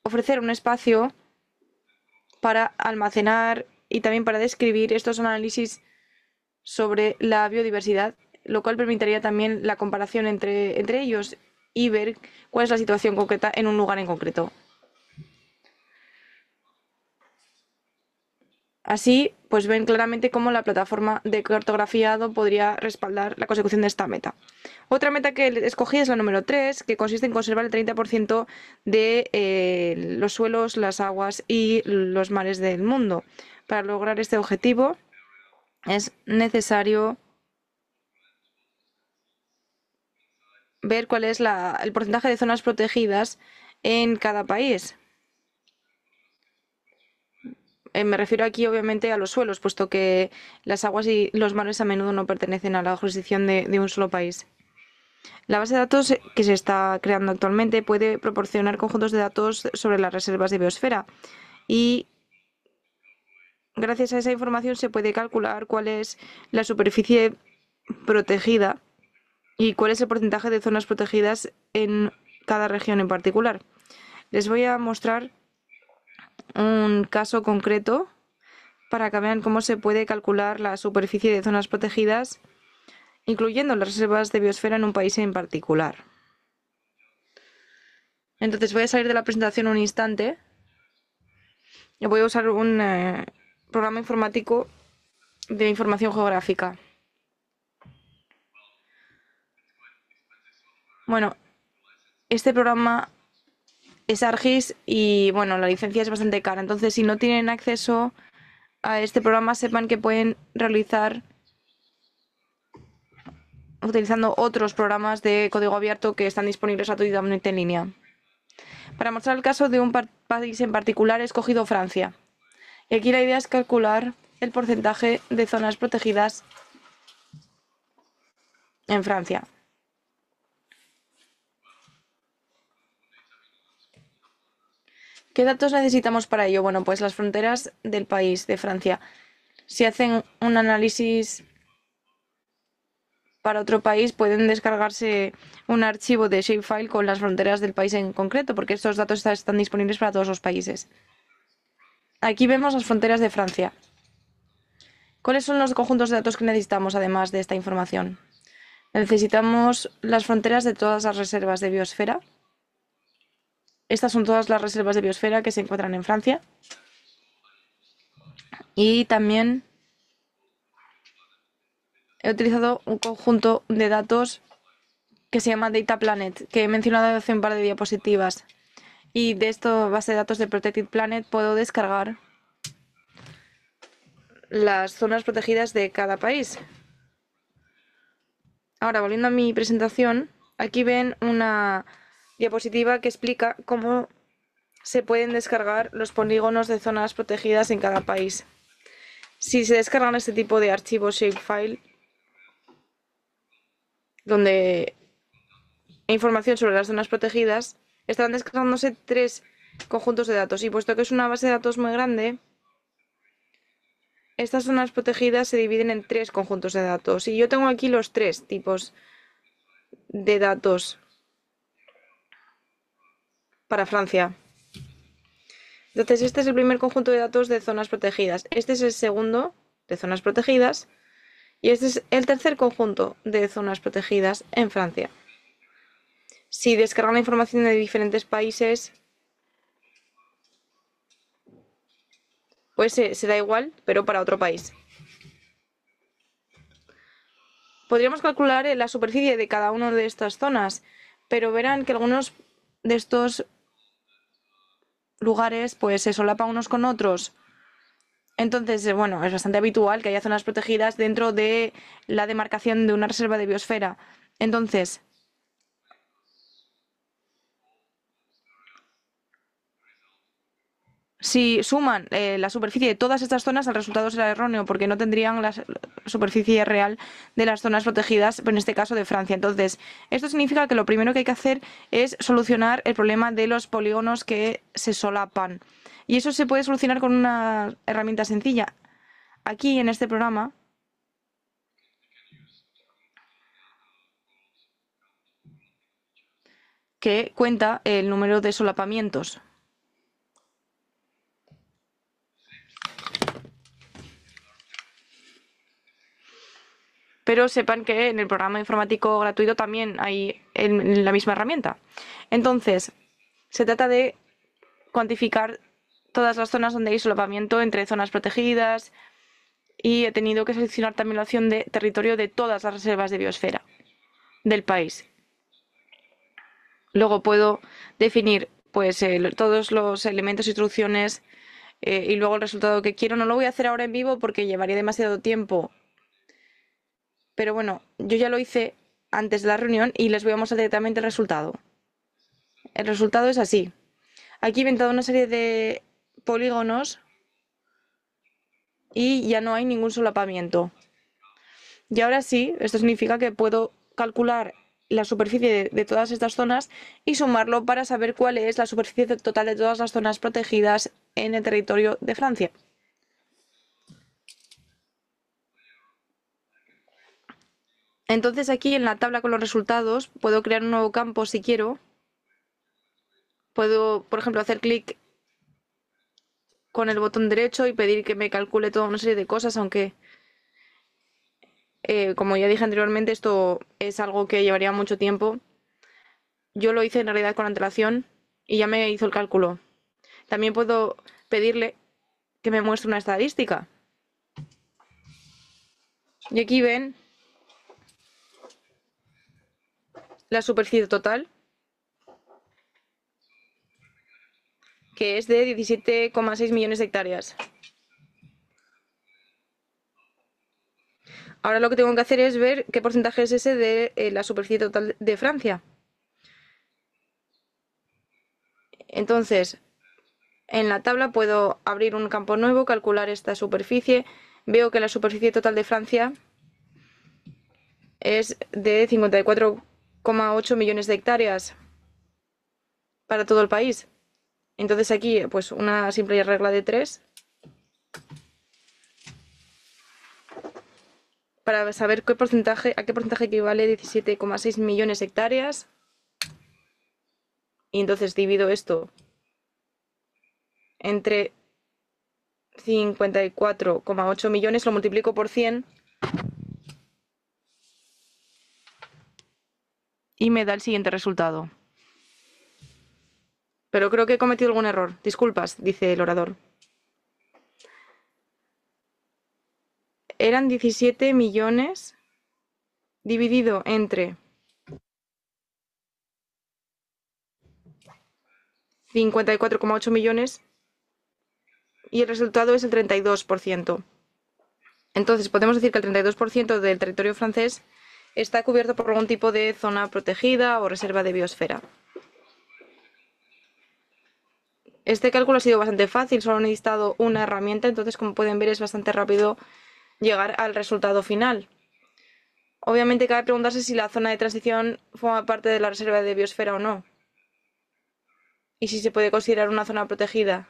ofrecer un espacio para almacenar y también para describir estos análisis sobre la biodiversidad, lo cual permitiría también la comparación entre ellos y ver cuál es la situación concreta en un lugar en concreto. Así, pues ven claramente cómo la plataforma de cartografiado podría respaldar la consecución de esta meta. Otra meta que escogí es la número 3, que consiste en conservar el 30% de los suelos, las aguas y los mares del mundo. Para lograr este objetivo es necesario ver cuál es el porcentaje de zonas protegidas en cada país. Me refiero aquí obviamente a los suelos, puesto que las aguas y los mares a menudo no pertenecen a la jurisdicción de un solo país. La base de datos que se está creando actualmente puede proporcionar conjuntos de datos sobre las reservas de biosfera y gracias a esa información se puede calcular cuál es la superficie protegida y cuál es el porcentaje de zonas protegidas en cada región en particular. Les voy a mostrar un caso concreto para que vean cómo se puede calcular la superficie de zonas protegidas, incluyendo las reservas de biosfera en un país en particular. Entonces voy a salir de la presentación un instante y voy a usar un programa informático de información geográfica. Bueno, este programa es ArcGIS y bueno, la licencia es bastante cara, entonces si no tienen acceso a este programa, sepan que pueden realizar utilizando otros programas de código abierto que están disponibles gratuitamente en línea. Para mostrar el caso de un país en particular, he escogido Francia. Y aquí la idea es calcular el porcentaje de zonas protegidas en Francia. ¿Qué datos necesitamos para ello? Bueno, pues las fronteras del país, de Francia. Si hacen un análisis para otro país, pueden descargarse un archivo de shapefile con las fronteras del país en concreto, porque estos datos están disponibles para todos los países. Aquí vemos las fronteras de Francia. ¿Cuáles son los conjuntos de datos que necesitamos, además de esta información? Necesitamos las fronteras de todas las reservas de biosfera. Estas son todas las reservas de biosfera que se encuentran en Francia. Y también he utilizado un conjunto de datos que se llama Data Planet, que he mencionado hace un par de diapositivas. Y de esta base de datos de Protected Planet puedo descargar las zonas protegidas de cada país. Ahora, volviendo a mi presentación, aquí ven una diapositiva que explica cómo se pueden descargar los polígonos de zonas protegidas en cada país. Si se descargan este tipo de archivos shapefile, donde hay información sobre las zonas protegidas, estarán descargándose 3 conjuntos de datos. Y puesto que es una base de datos muy grande, estas zonas protegidas se dividen en 3 conjuntos de datos. Y yo tengo aquí los 3 tipos de datos para Francia. Entonces, este es el primer conjunto de datos de zonas protegidas. Este es el segundo de zonas protegidas. Y este es el tercer conjunto de zonas protegidas en Francia. Si descargan la información de diferentes países, pues se da igual, pero para otro país. Podríamos calcular la superficie de cada una de estas zonas, pero verán que algunos de estos lugares pues se solapan unos con otros. Entonces, bueno, es bastante habitual que haya zonas protegidas dentro de la demarcación de una reserva de biosfera. Entonces, si suman la superficie de todas estas zonas, el resultado será erróneo porque no tendrían la superficie real de las zonas protegidas, en este caso de Francia. Entonces, esto significa que lo primero que hay que hacer es solucionar el problema de los polígonos que se solapan. Y eso se puede solucionar con una herramienta sencilla. Aquí en este programa que cuenta el número de solapamientos. Pero sepan que en el programa informático gratuito también hay la misma herramienta. Entonces, se trata de cuantificar todas las zonas donde hay solapamiento entre zonas protegidas y he tenido que seleccionar también la opción de territorio de todas las reservas de biosfera del país. Luego puedo definir pues todos los elementos, instrucciones y luego el resultado que quiero. No lo voy a hacer ahora en vivo porque llevaría demasiado tiempo. Pero bueno, yo ya lo hice antes de la reunión y les voy a mostrar directamente el resultado. El resultado es así. Aquí he inventado una serie de polígonos y ya no hay ningún solapamiento. Y ahora sí, esto significa que puedo calcular la superficie de todas estas zonas y sumarlo para saber cuál es la superficie total de todas las zonas protegidas en el territorio de Francia. Entonces aquí en la tabla con los resultados puedo crear un nuevo campo si quiero. Puedo, por ejemplo, hacer clic con el botón derecho y pedir que me calcule toda una serie de cosas, aunque como ya dije anteriormente, esto es algo que llevaría mucho tiempo. Yo lo hice en realidad con antelación y ya me hizo el cálculo. También puedo pedirle que me muestre una estadística. Y aquí ven la superficie total, que es de 17,6 millones de hectáreas. Ahora lo que tengo que hacer es ver qué porcentaje es ese de la superficie total de Francia. Entonces, en la tabla puedo abrir un campo nuevo, calcular esta superficie. Veo que la superficie total de Francia es de 54,8 millones de hectáreas para todo el país. Entonces aquí, pues una simple regla de 3 para saber a qué porcentaje equivale 17,6 millones de hectáreas. Y entonces divido esto entre 54,8 millones, lo multiplico por 100 y me da el siguiente resultado. Pero creo que he cometido algún error. Disculpas, dice el orador. Eran 17 millones dividido entre 54,8 millones y el resultado es el 32%. Entonces, podemos decir que el 32% del territorio francés está cubierto por algún tipo de zona protegida o reserva de biosfera. Este cálculo ha sido bastante fácil, solo he necesitado una herramienta, entonces como pueden ver es bastante rápido llegar al resultado final. Obviamente cabe preguntarse si la zona de transición forma parte de la reserva de biosfera o no. Y si se puede considerar una zona protegida.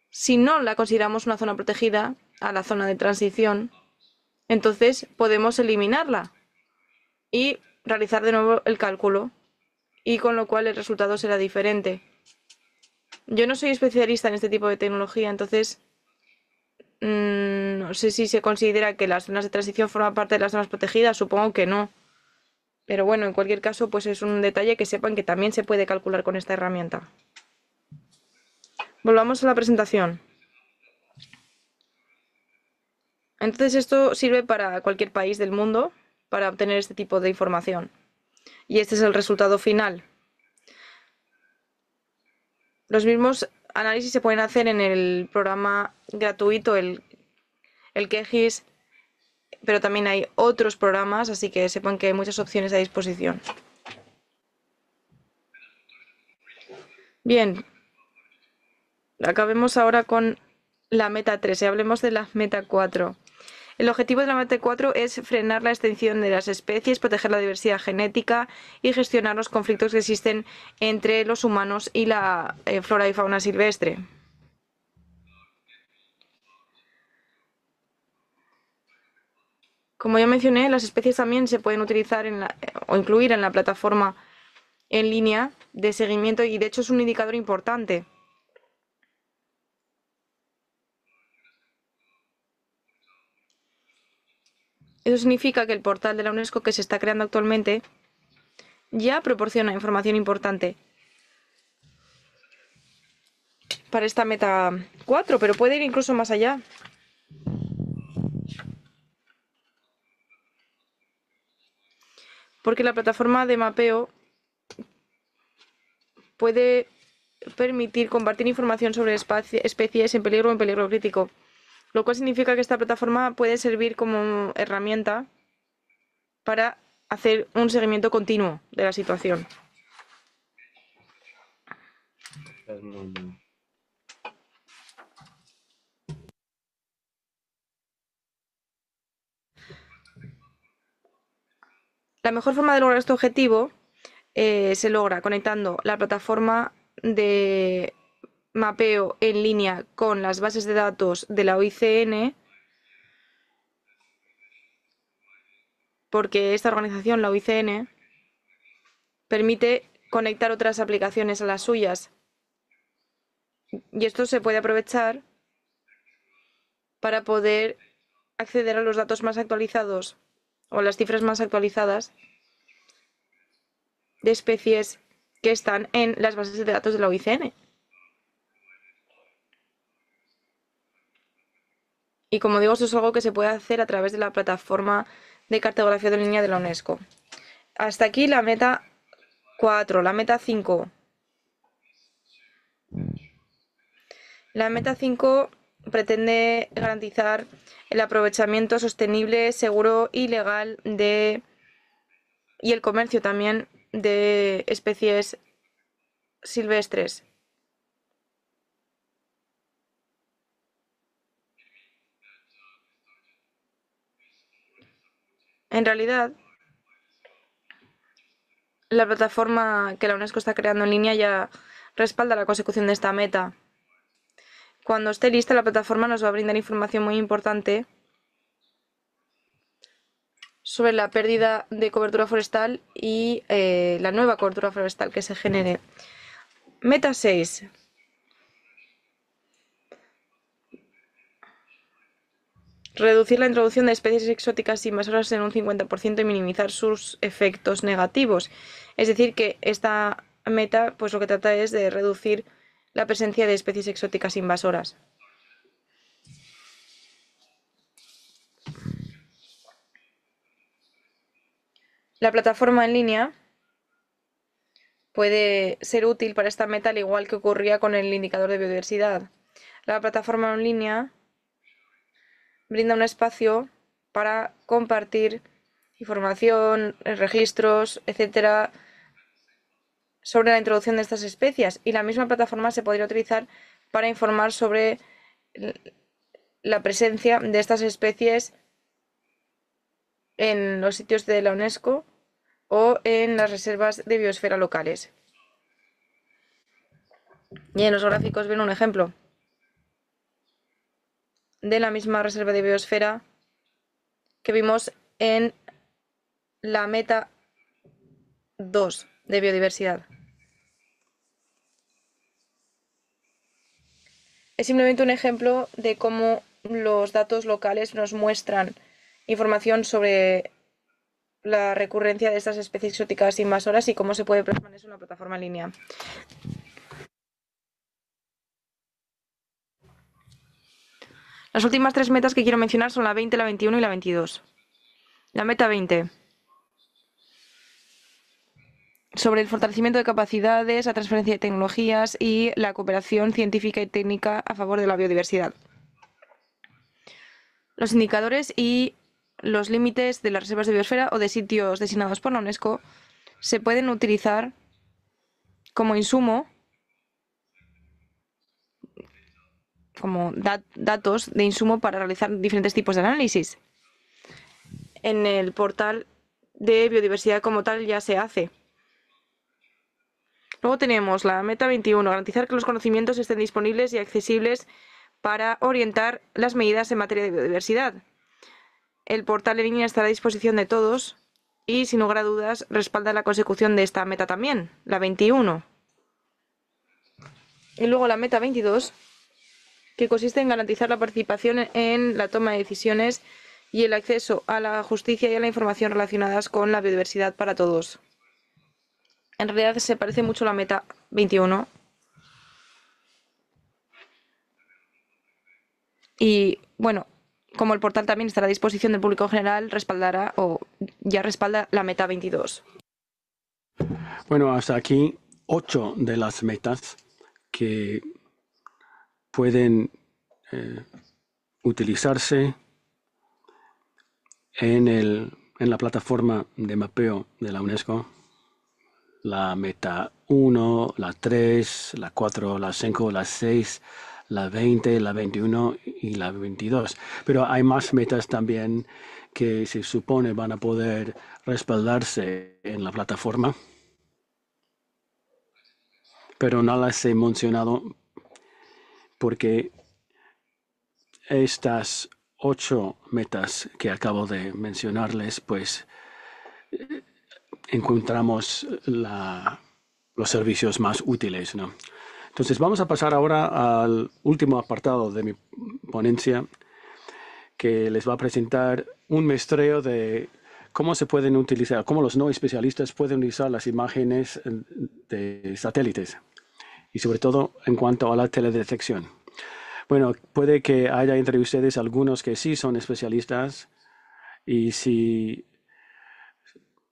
Si no la consideramos una zona protegida, a la zona de transición, entonces podemos eliminarla y realizar de nuevo el cálculo, y con lo cual el resultado será diferente. Yo no soy especialista en este tipo de tecnología, entonces no sé si se considera que las zonas de transición forman parte de las zonas protegidas, supongo que no. Pero bueno, en cualquier caso, pues es un detalle que sepan que también se puede calcular con esta herramienta. Volvamos a la presentación. Entonces esto sirve para cualquier país del mundo para obtener este tipo de información. Y este es el resultado final. Los mismos análisis se pueden hacer en el programa gratuito, el QGIS, pero también hay otros programas, así que sepan que hay muchas opciones a disposición. Bien, acabemos ahora con la meta 3 y hablemos de la meta 4. El objetivo de la meta 4 es frenar la extinción de las especies, proteger la diversidad genética y gestionar los conflictos que existen entre los humanos y la flora y fauna silvestre. Como ya mencioné, las especies también se pueden utilizar o incluir en la plataforma en línea de seguimiento y de hecho es un indicador importante. Eso significa que el portal de la UNESCO que se está creando actualmente ya proporciona información importante para esta meta 4, pero puede ir incluso más allá. Porque la plataforma de mapeo puede permitir compartir información sobre especies en peligro o en peligro crítico, lo cual significa que esta plataforma puede servir como herramienta para hacer un seguimiento continuo de la situación. La mejor forma de lograr este objetivo se logra conectando la plataforma de mapeo en línea con las bases de datos de la OICN, porque esta organización, la OICN, permite conectar otras aplicaciones a las suyas. Y esto se puede aprovechar para poder acceder a los datos más actualizados o las cifras más actualizadas de especies que están en las bases de datos de la OICN. Y como digo, esto es algo que se puede hacer a través de la plataforma de cartografía de línea de la UNESCO. Hasta aquí la meta 4, la meta 5. La meta 5 pretende garantizar el aprovechamiento sostenible, seguro y legal y el comercio también de especies silvestres. En realidad, la plataforma que la UNESCO está creando en línea ya respalda la consecución de esta meta. Cuando esté lista, la plataforma nos va a brindar información muy importante sobre la pérdida de cobertura forestal y la nueva cobertura forestal que se genere. Meta 6. Reducir la introducción de especies exóticas invasoras en un 50% y minimizar sus efectos negativos. Es decir, que esta meta, pues lo que trata es de reducir la presencia de especies exóticas invasoras. La plataforma en línea puede ser útil para esta meta, al igual que ocurría con el indicador de biodiversidad. La plataforma en línea brinda un espacio para compartir información, registros, etcétera, sobre la introducción de estas especies, y la misma plataforma se podría utilizar para informar sobre la presencia de estas especies en los sitios de la UNESCO o en las reservas de biosfera locales. Y en los gráficos ven un ejemplo de la misma reserva de biosfera que vimos en la meta 2 de biodiversidad. Es simplemente un ejemplo de cómo los datos locales nos muestran información sobre la recurrencia de estas especies exóticas invasoras y cómo se puede plasmar eso en una plataforma en línea. Las últimas 3 metas que quiero mencionar son la 20, la 21 y la 22. La meta 20. Sobre el fortalecimiento de capacidades, la transferencia de tecnologías y la cooperación científica y técnica a favor de la biodiversidad. Los indicadores y los límites de las reservas de biosfera o de sitios designados por la UNESCO se pueden utilizar como insumo, como datos de insumo para realizar diferentes tipos de análisis. En el portal de biodiversidad como tal ya se hace. Luego tenemos la meta 21, garantizar que los conocimientos estén disponibles y accesibles para orientar las medidas en materia de biodiversidad. El portal en línea estará a disposición de todos y, sin lugar a dudas, respalda la consecución de esta meta también, la 21. Y luego la meta 22, que consiste en garantizar la participación en la toma de decisiones y el acceso a la justicia y a la información relacionadas con la biodiversidad para todos. En realidad se parece mucho a la meta 21. Y bueno, como el portal también estará a disposición del público en general, respaldará o ya respalda la meta 22. Bueno, hasta aquí 8 de las metas que pueden utilizarse en la plataforma de mapeo de la UNESCO. La meta 1, la 3, la 4, la 5, la 6, la 20, la 21 y la 22. Pero hay más metas también que se supone van a poder respaldarse en la plataforma. Pero no las he mencionado porque estas 8 metas que acabo de mencionarles, pues encontramos los servicios más útiles, ¿no? Entonces vamos a pasar ahora al último apartado de mi ponencia, que les va a presentar un muestreo de cómo se pueden utilizar, cómo los no especialistas pueden utilizar las imágenes de satélites y sobre todo en cuanto a la teledetección. Bueno, puede que haya entre ustedes algunos que sí son especialistas y si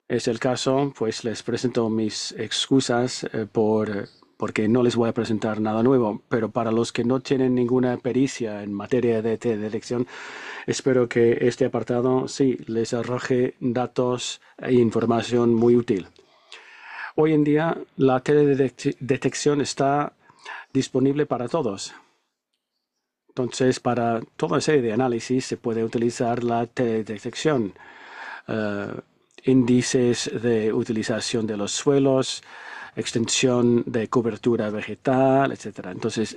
es el caso, pues les presento mis excusas porque no les voy a presentar nada nuevo. Pero para los que no tienen ninguna pericia en materia de teledetección, espero que este apartado sí les arroje datos e información muy útil. Hoy en día la teledetección está disponible para todos. Entonces, para toda serie de análisis se puede utilizar la teledetección. Índices de utilización de los suelos, extensión de cobertura vegetal, etc. Entonces,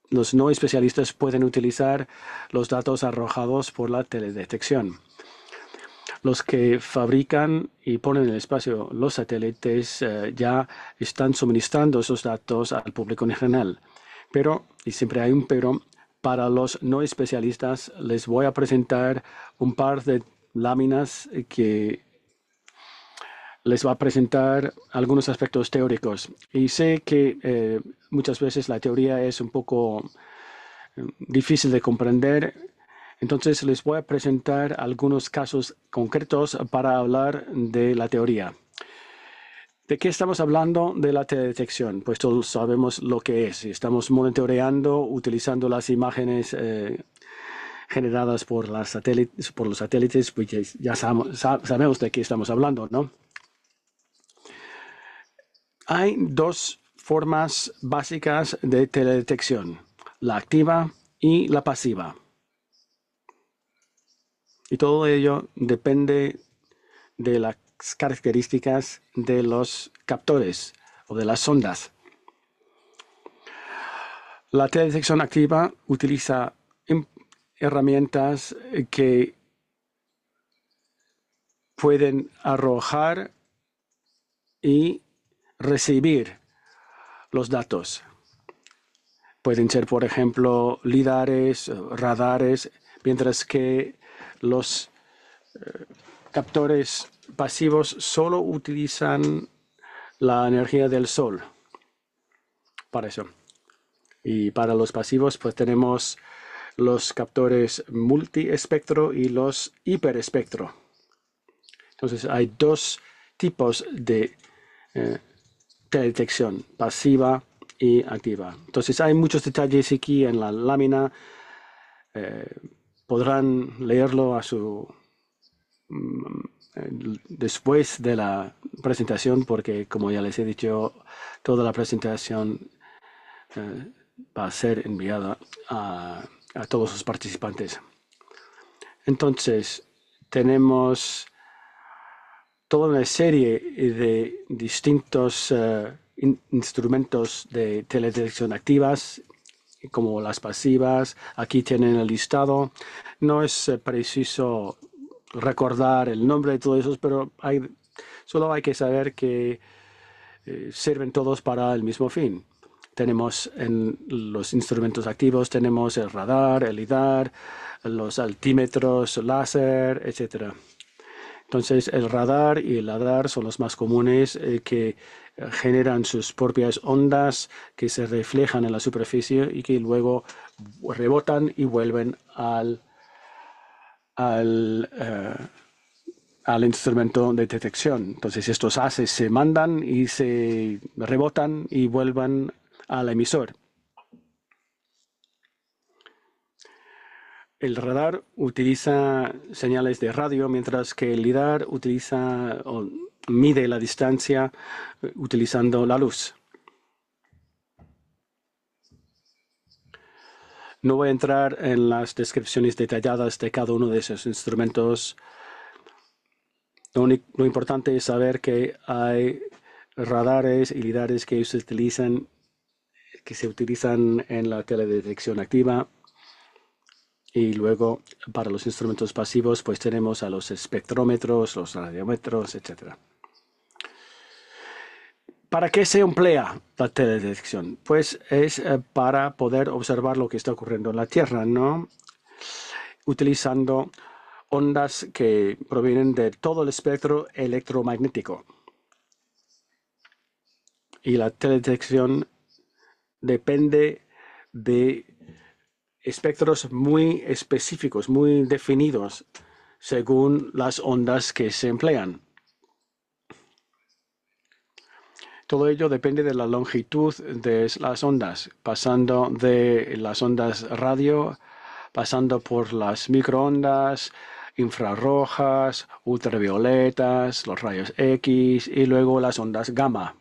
los no especialistas pueden utilizar los datos arrojados por la teledetección. Los que fabrican y ponen en el espacio los satélites ya están suministrando esos datos al público en general. Pero, y siempre hay un pero, para los no especialistas les voy a presentar un par de láminas que les va a presentar algunos aspectos teóricos. Y sé que muchas veces la teoría es un poco difícil de comprender. Entonces les voy a presentar algunos casos concretos para hablar de la teoría. ¿De qué estamos hablando de la teledetección? Pues todos sabemos lo que es. Estamos monitoreando, utilizando las imágenes generadas por los satélites, pues ya sabemos de qué estamos hablando, ¿no? Hay dos formas básicas de teledetección, la activa y la pasiva. Y todo ello depende de las características de los captores o de las sondas. La teledetección activa utiliza herramientas que pueden arrojar y recibir los datos. Pueden ser, por ejemplo, lidares, radares, mientras que los captores pasivos solo utilizan la energía del sol para eso. Y para los pasivos, pues tenemos los captores multiespectro y los hiperespectro. Entonces hay dos tipos de teledetección, pasiva y activa. Entonces hay muchos detalles aquí en la lámina. Podrán leerlo a su después de la presentación, porque como ya les he dicho, toda la presentación va a ser enviada a todos los participantes. Entonces, tenemos toda una serie de distintos instrumentos de teledetección activas, como las pasivas. Aquí tienen el listado. No es preciso recordar el nombre de todos esos, pero solo hay que saber que sirven todos para el mismo fin. Tenemos en los instrumentos activos, tenemos el radar, el lidar, los altímetros, láser, etc. Entonces, el radar y el lidar son los más comunes que generan sus propias ondas que se reflejan en la superficie y que luego rebotan y vuelven al instrumento de detección. Entonces, estos haces se mandan y se rebotan y vuelven al emisor. El radar utiliza señales de radio, mientras que el lidar utiliza o mide la distancia utilizando la luz. No voy a entrar en las descripciones detalladas de cada uno de esos instrumentos. Lo importante es saber que hay radares y lidares que se utilizan en la teledetección activa. Y luego, para los instrumentos pasivos, pues tenemos a los espectrómetros, los radiómetros, etc. ¿Para qué se emplea la teledetección? Pues es para poder observar lo que está ocurriendo en la Tierra, ¿no? Utilizando ondas que provienen de todo el espectro electromagnético. Y la teledetección depende de espectros muy específicos, muy definidos, según las ondas que se emplean. Todo ello depende de la longitud de las ondas, pasando de las ondas radio, pasando por las microondas, infrarrojas, ultravioletas, los rayos X y luego las ondas gamma.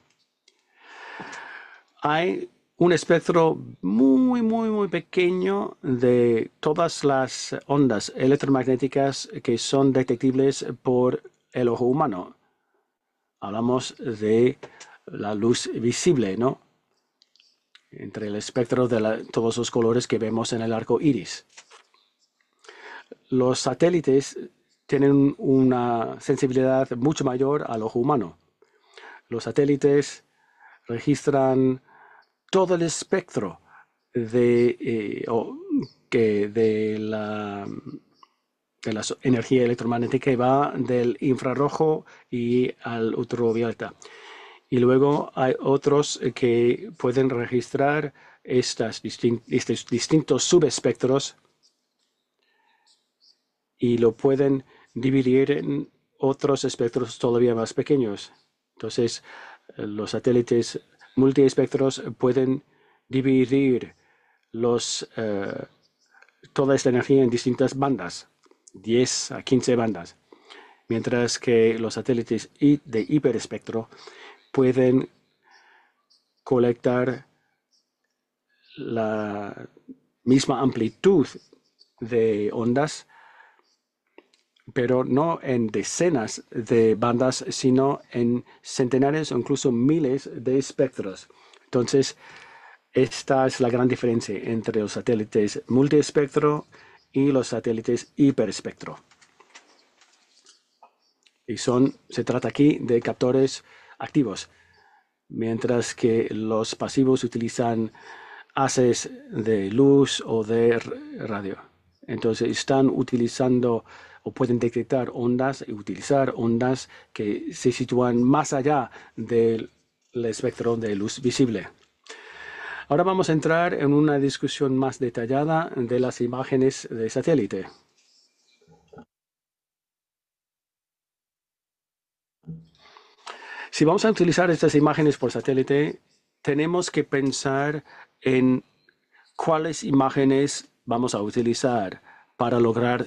Hay un espectro muy pequeño de todas las ondas electromagnéticas que son detectables por el ojo humano. Hablamos de la luz visible, ¿no? Entre el espectro de todos los colores que vemos en el arco iris. Los satélites tienen una sensibilidad mucho mayor al ojo humano. Los satélites registran todo el espectro de de la energía electromagnética que va del infrarrojo y al ultravioleta. Y luego hay otros que pueden registrar estos distintos subespectros y lo pueden dividir en otros espectros todavía más pequeños. Entonces, los satélites multiespectros pueden dividir toda esta energía en distintas bandas, 10 a 15 bandas, mientras que los satélites de hiperespectro pueden colectar la misma amplitud de ondas, pero no en decenas de bandas, sino en centenares o incluso miles de espectros. Entonces, esta es la gran diferencia entre los satélites multiespectro y los satélites hiperespectro. Y se trata aquí de captores activos, mientras que los pasivos utilizan haces de luz o de radio. Entonces están utilizando o pueden detectar ondas y utilizar ondas que se sitúan más allá del espectro de luz visible. Ahora vamos a entrar en una discusión más detallada de las imágenes de satélite. Si vamos a utilizar estas imágenes por satélite, tenemos que pensar en cuáles imágenes vamos a utilizar para lograr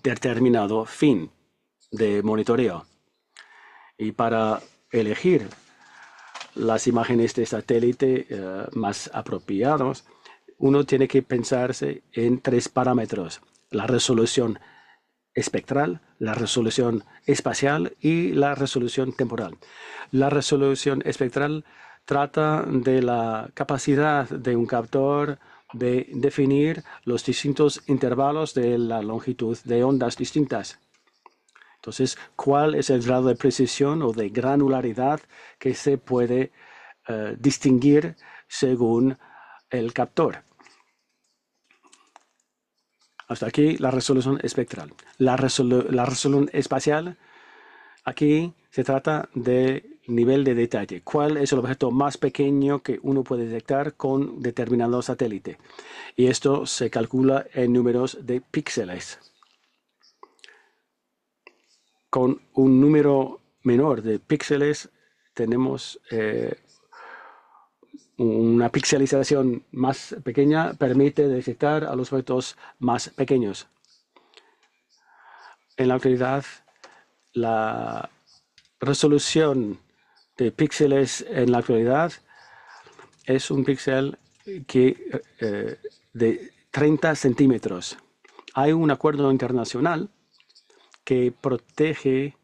determinado fin de monitoreo. Y para elegir las imágenes de satélite más apropiados, uno tiene que pensarse en 3 parámetros: la resolución espectral, la resolución espacial y la resolución temporal. La resolución espectral trata de la capacidad de un captor de definir los distintos intervalos de la longitud de ondas distintas. Entonces, ¿cuál es el grado de precisión o de granularidad que se puede distinguir según el captor? Hasta aquí la resolución espectral. La resolución espacial, aquí se trata de nivel de detalle. ¿Cuál es el objeto más pequeño que uno puede detectar con determinado satélite? Y esto se calcula en números de píxeles. Con un número menor de píxeles tenemos una pixelización más pequeña, permite detectar a los objetos más pequeños. En la actualidad, la resolución de píxeles en la actualidad es un píxel de 30 centímetros. Hay un acuerdo internacional que protege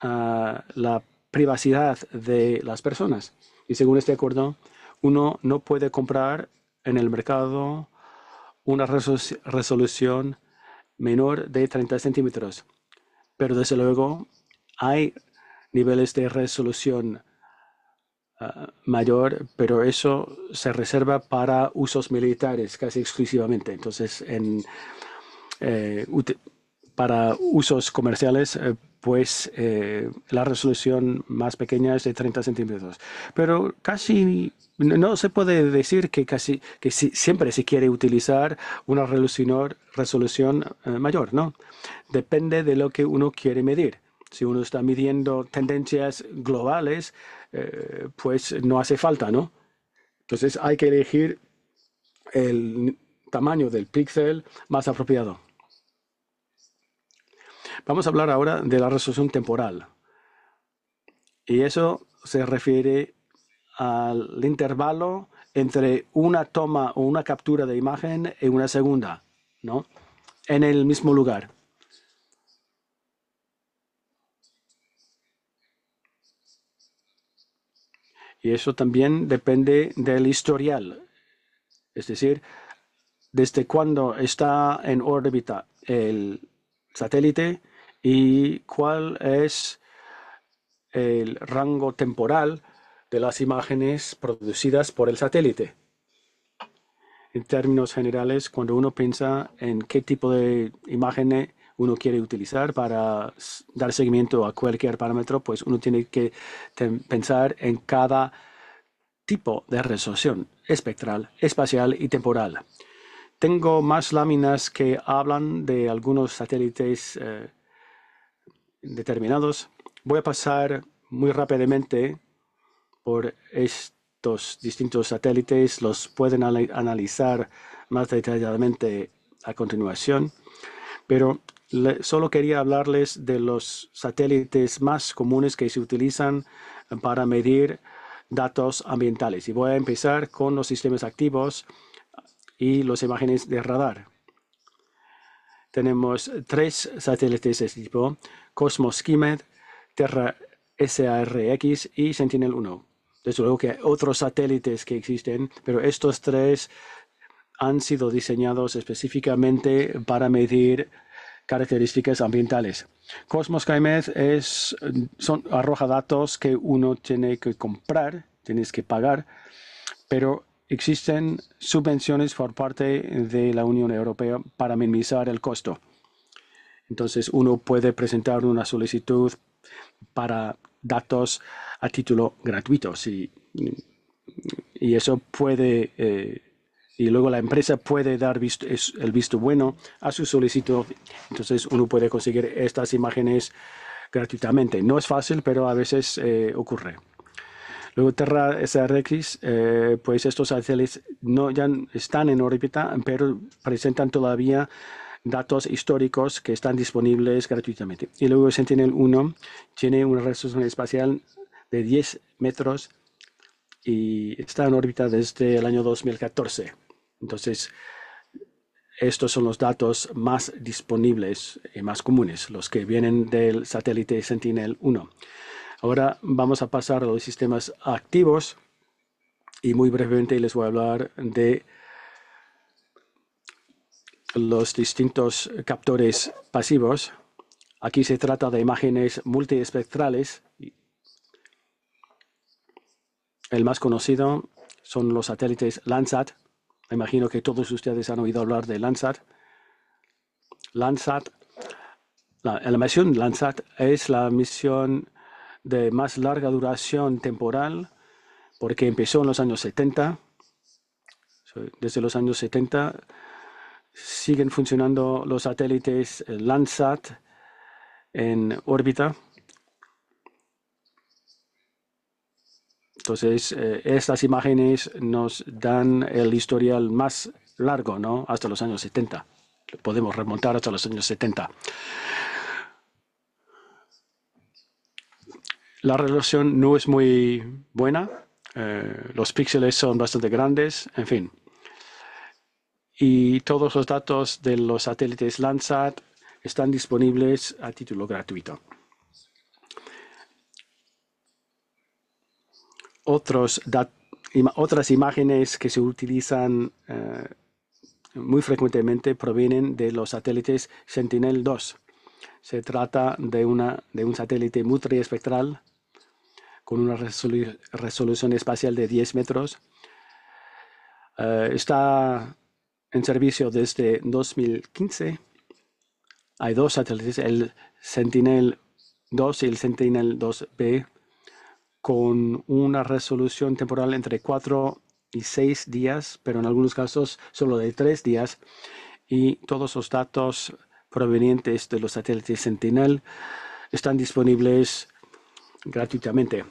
la privacidad de las personas. Y según este acuerdo, uno no puede comprar en el mercado una resolución menor de 30 centímetros. Pero desde luego hay niveles de resolución mayor, pero eso se reserva para usos militares casi exclusivamente. Entonces, para usos comerciales, pues la resolución más pequeña es de 30 centímetros. Pero casi no se puede decir que siempre se quiere utilizar una resolución mayor, ¿no? Depende de lo que uno quiere medir. Si uno está midiendo tendencias globales, pues no hace falta, ¿no? Entonces hay que elegir el tamaño del píxel más apropiado. Vamos a hablar ahora de la resolución temporal. Y eso se refiere al intervalo entre una toma o una captura de imagen y una segunda, ¿no? En el mismo lugar. Y eso también depende del historial. Es decir, desde cuándo está en órbita el satélite y cuál es el rango temporal de las imágenes producidas por el satélite. En términos generales, cuando uno piensa en qué tipo de imagen uno quiere utilizar para dar seguimiento a cualquier parámetro, pues uno tiene que pensar en cada tipo de resolución espectral, espacial y temporal. Tengo más láminas que hablan de algunos satélites determinados. Voy a pasar muy rápidamente por estos distintos satélites. Los pueden analizar más detalladamente a continuación, pero solo quería hablarles de los satélites más comunes que se utilizan para medir datos ambientales. Y voy a empezar con los sistemas activos y las imágenes de radar. Tenemos 3 satélites de este tipo: Cosmos Skymed, Terra SARX y Sentinel-1. Desde luego que hay otros satélites que existen, pero estos 3 han sido diseñados específicamente para medir características ambientales. Cosmos Skymed arroja datos que uno tiene que comprar, tienes que pagar, pero existen subvenciones por parte de la Unión Europea para minimizar el costo. Entonces uno puede presentar una solicitud para datos a título gratuito. Y eso puede, y luego la empresa puede dar el visto bueno a su solicitud. Entonces uno puede conseguir estas imágenes gratuitamente. No es fácil, pero a veces ocurre. Luego Terra SRX, pues estos satélites ya están en órbita, pero presentan todavía datos históricos que están disponibles gratuitamente. Y luego Sentinel-1 tiene una resolución espacial de 10 metros y está en órbita desde el año 2014. Entonces, estos son los datos más disponibles y más comunes, los que vienen del satélite Sentinel-1. Ahora vamos a pasar a los sistemas activos y muy brevemente les voy a hablar de los distintos captores pasivos. Aquí se trata de imágenes multiespectrales. El más conocido son los satélites Landsat. Me imagino que todos ustedes han oído hablar de Landsat. La misión Landsat es la misión de más larga duración temporal porque empezó en los años 70. Desde los años 70 siguen funcionando los satélites Landsat en órbita. Entonces, estas imágenes nos dan el historial más largo, ¿no? Hasta los años 70. Podemos remontar hasta los años 70. La resolución no es muy buena. Los píxeles son bastante grandes, en fin. Y todos los datos de los satélites Landsat están disponibles a título gratuito. Otras imágenes que se utilizan muy frecuentemente provienen de los satélites Sentinel-2. Se trata de un satélite multiespectral con una resolución espacial de 10 metros. Está en servicio desde 2015. Hay 2 satélites, el Sentinel-2 y el Sentinel-2B, con una resolución temporal entre 4 y 6 días, pero en algunos casos solo de 3 días. Y todos los datos provenientes de los satélites Sentinel están disponibles gratuitamente.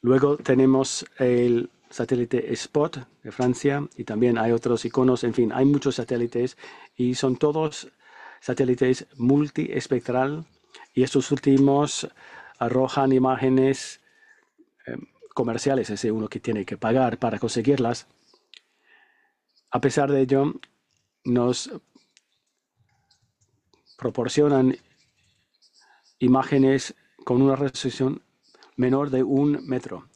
Luego tenemos el satélite Spot de Francia y también hay otros iconos. En fin, hay muchos satélites y son todos satélites multiespectral, y estos últimos arrojan imágenes comerciales, es uno que tiene que pagar para conseguirlas. A pesar de ello, nos proporcionan imágenes con una resolución menor de 1 metro.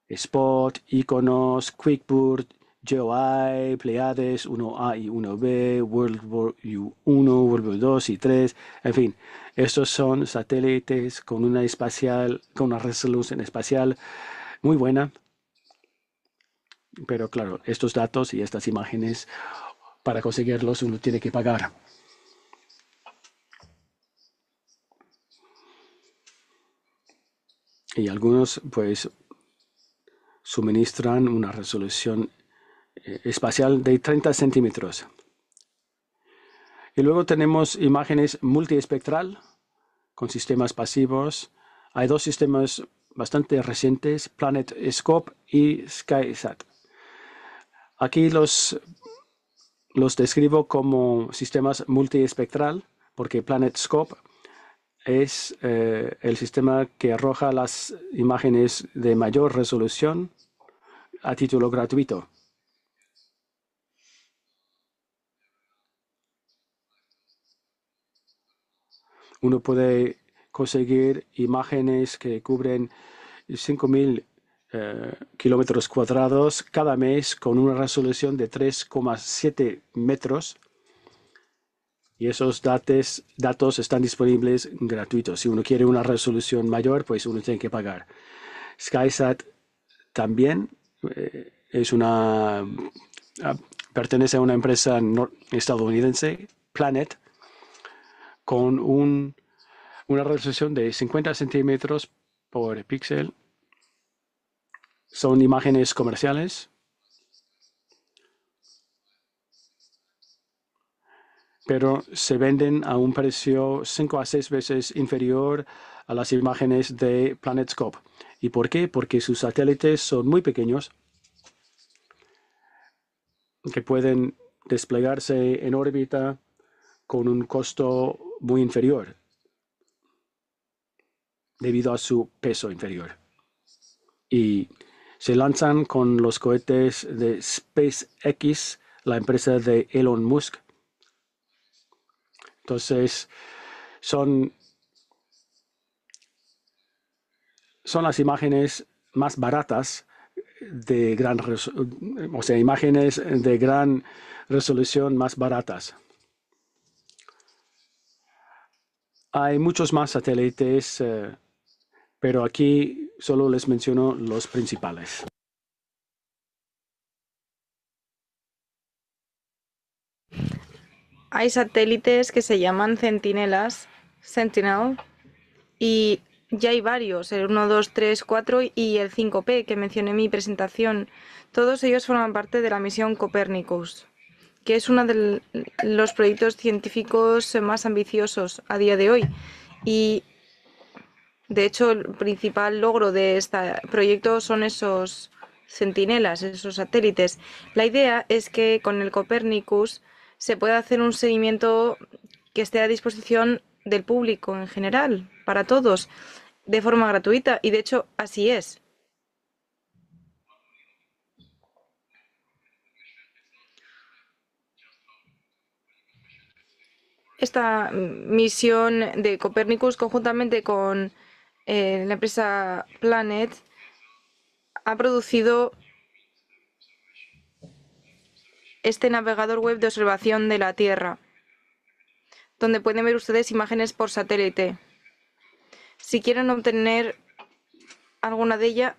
Spot, iconos, QuickBird, GeoEye, Pleiades 1A y 1B, WorldView 1, WorldView 2 y 3, en fin, estos son satélites con una resolución espacial muy buena Pero claro, estos datos y estas imágenes, para conseguirlos uno tiene que pagar. Y algunos pues suministran una resolución espacial de 30 centímetros. Y luego tenemos imágenes multiespectral con sistemas pasivos. Hay dos sistemas bastante recientes, PlanetScope y SkySat. Aquí los describo como sistemas multiespectral porque PlanetScope es el sistema que arroja las imágenes de mayor resolución a título gratuito. Uno puede conseguir imágenes que cubren 5.000 kilómetros cuadrados cada mes con una resolución de 3,7 metros. Y esos datos están disponibles gratuitos. Si uno quiere una resolución mayor, pues uno tiene que pagar. SkySat también pertenece a una empresa estadounidense, Planet, con una resolución de 50 centímetros por píxel. Son imágenes comerciales, pero se venden a un precio 5 a 6 veces inferior a las imágenes de PlanetScope. ¿Y por qué? Porque sus satélites son muy pequeños, que pueden desplegarse en órbita con un costo muy inferior, debido a su peso inferior. Y se lanzan con los cohetes de SpaceX, la empresa de Elon Musk. Entonces, son las imágenes más baratas imágenes de gran resolución más baratas. Hay muchos más satélites, pero aquí solo les menciono los principales. Hay satélites que se llaman centinelas, Sentinel, y ya hay varios, el 1, 2, 3, 4 y el 5P que mencioné en mi presentación. Todos ellos forman parte de la misión Copernicus, que es uno de los proyectos científicos más ambiciosos a día de hoy. Y de hecho, el principal logro de este proyecto son esos centinelas, esos satélites. La idea es que con el Copernicus se pueda hacer un seguimiento que esté a disposición del público en general, para todos, de forma gratuita. Y de hecho, así es. Esta misión de Copernicus, conjuntamente con la empresa Planet, ha producido este navegador web de observación de la Tierra, donde pueden ver ustedes imágenes por satélite. Si quieren obtener alguna de ellas,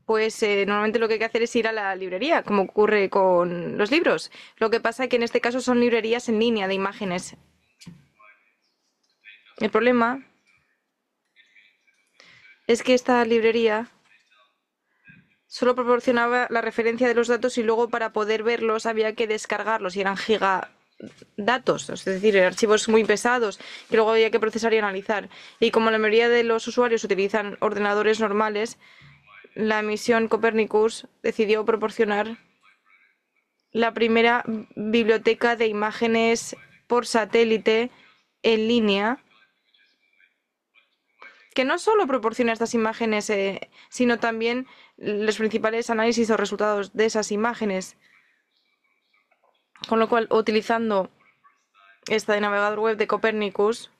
pues normalmente lo que hay que hacer es ir a la librería, como ocurre con los libros. Lo que pasa es que en este caso son librerías en línea de imágenes. El problema es que esta librería solo proporcionaba la referencia de los datos y luego para poder verlos había que descargarlos y eran gigadatos, es decir, archivos muy pesados que luego había que procesar y analizar. Y como la mayoría de los usuarios utilizan ordenadores normales, la misión Copernicus decidió proporcionar la primera biblioteca de imágenes por satélite en línea, que no solo proporciona estas imágenes, sino también los principales análisis o resultados de esas imágenes. Con lo cual, utilizando este navegador web de Copernicus,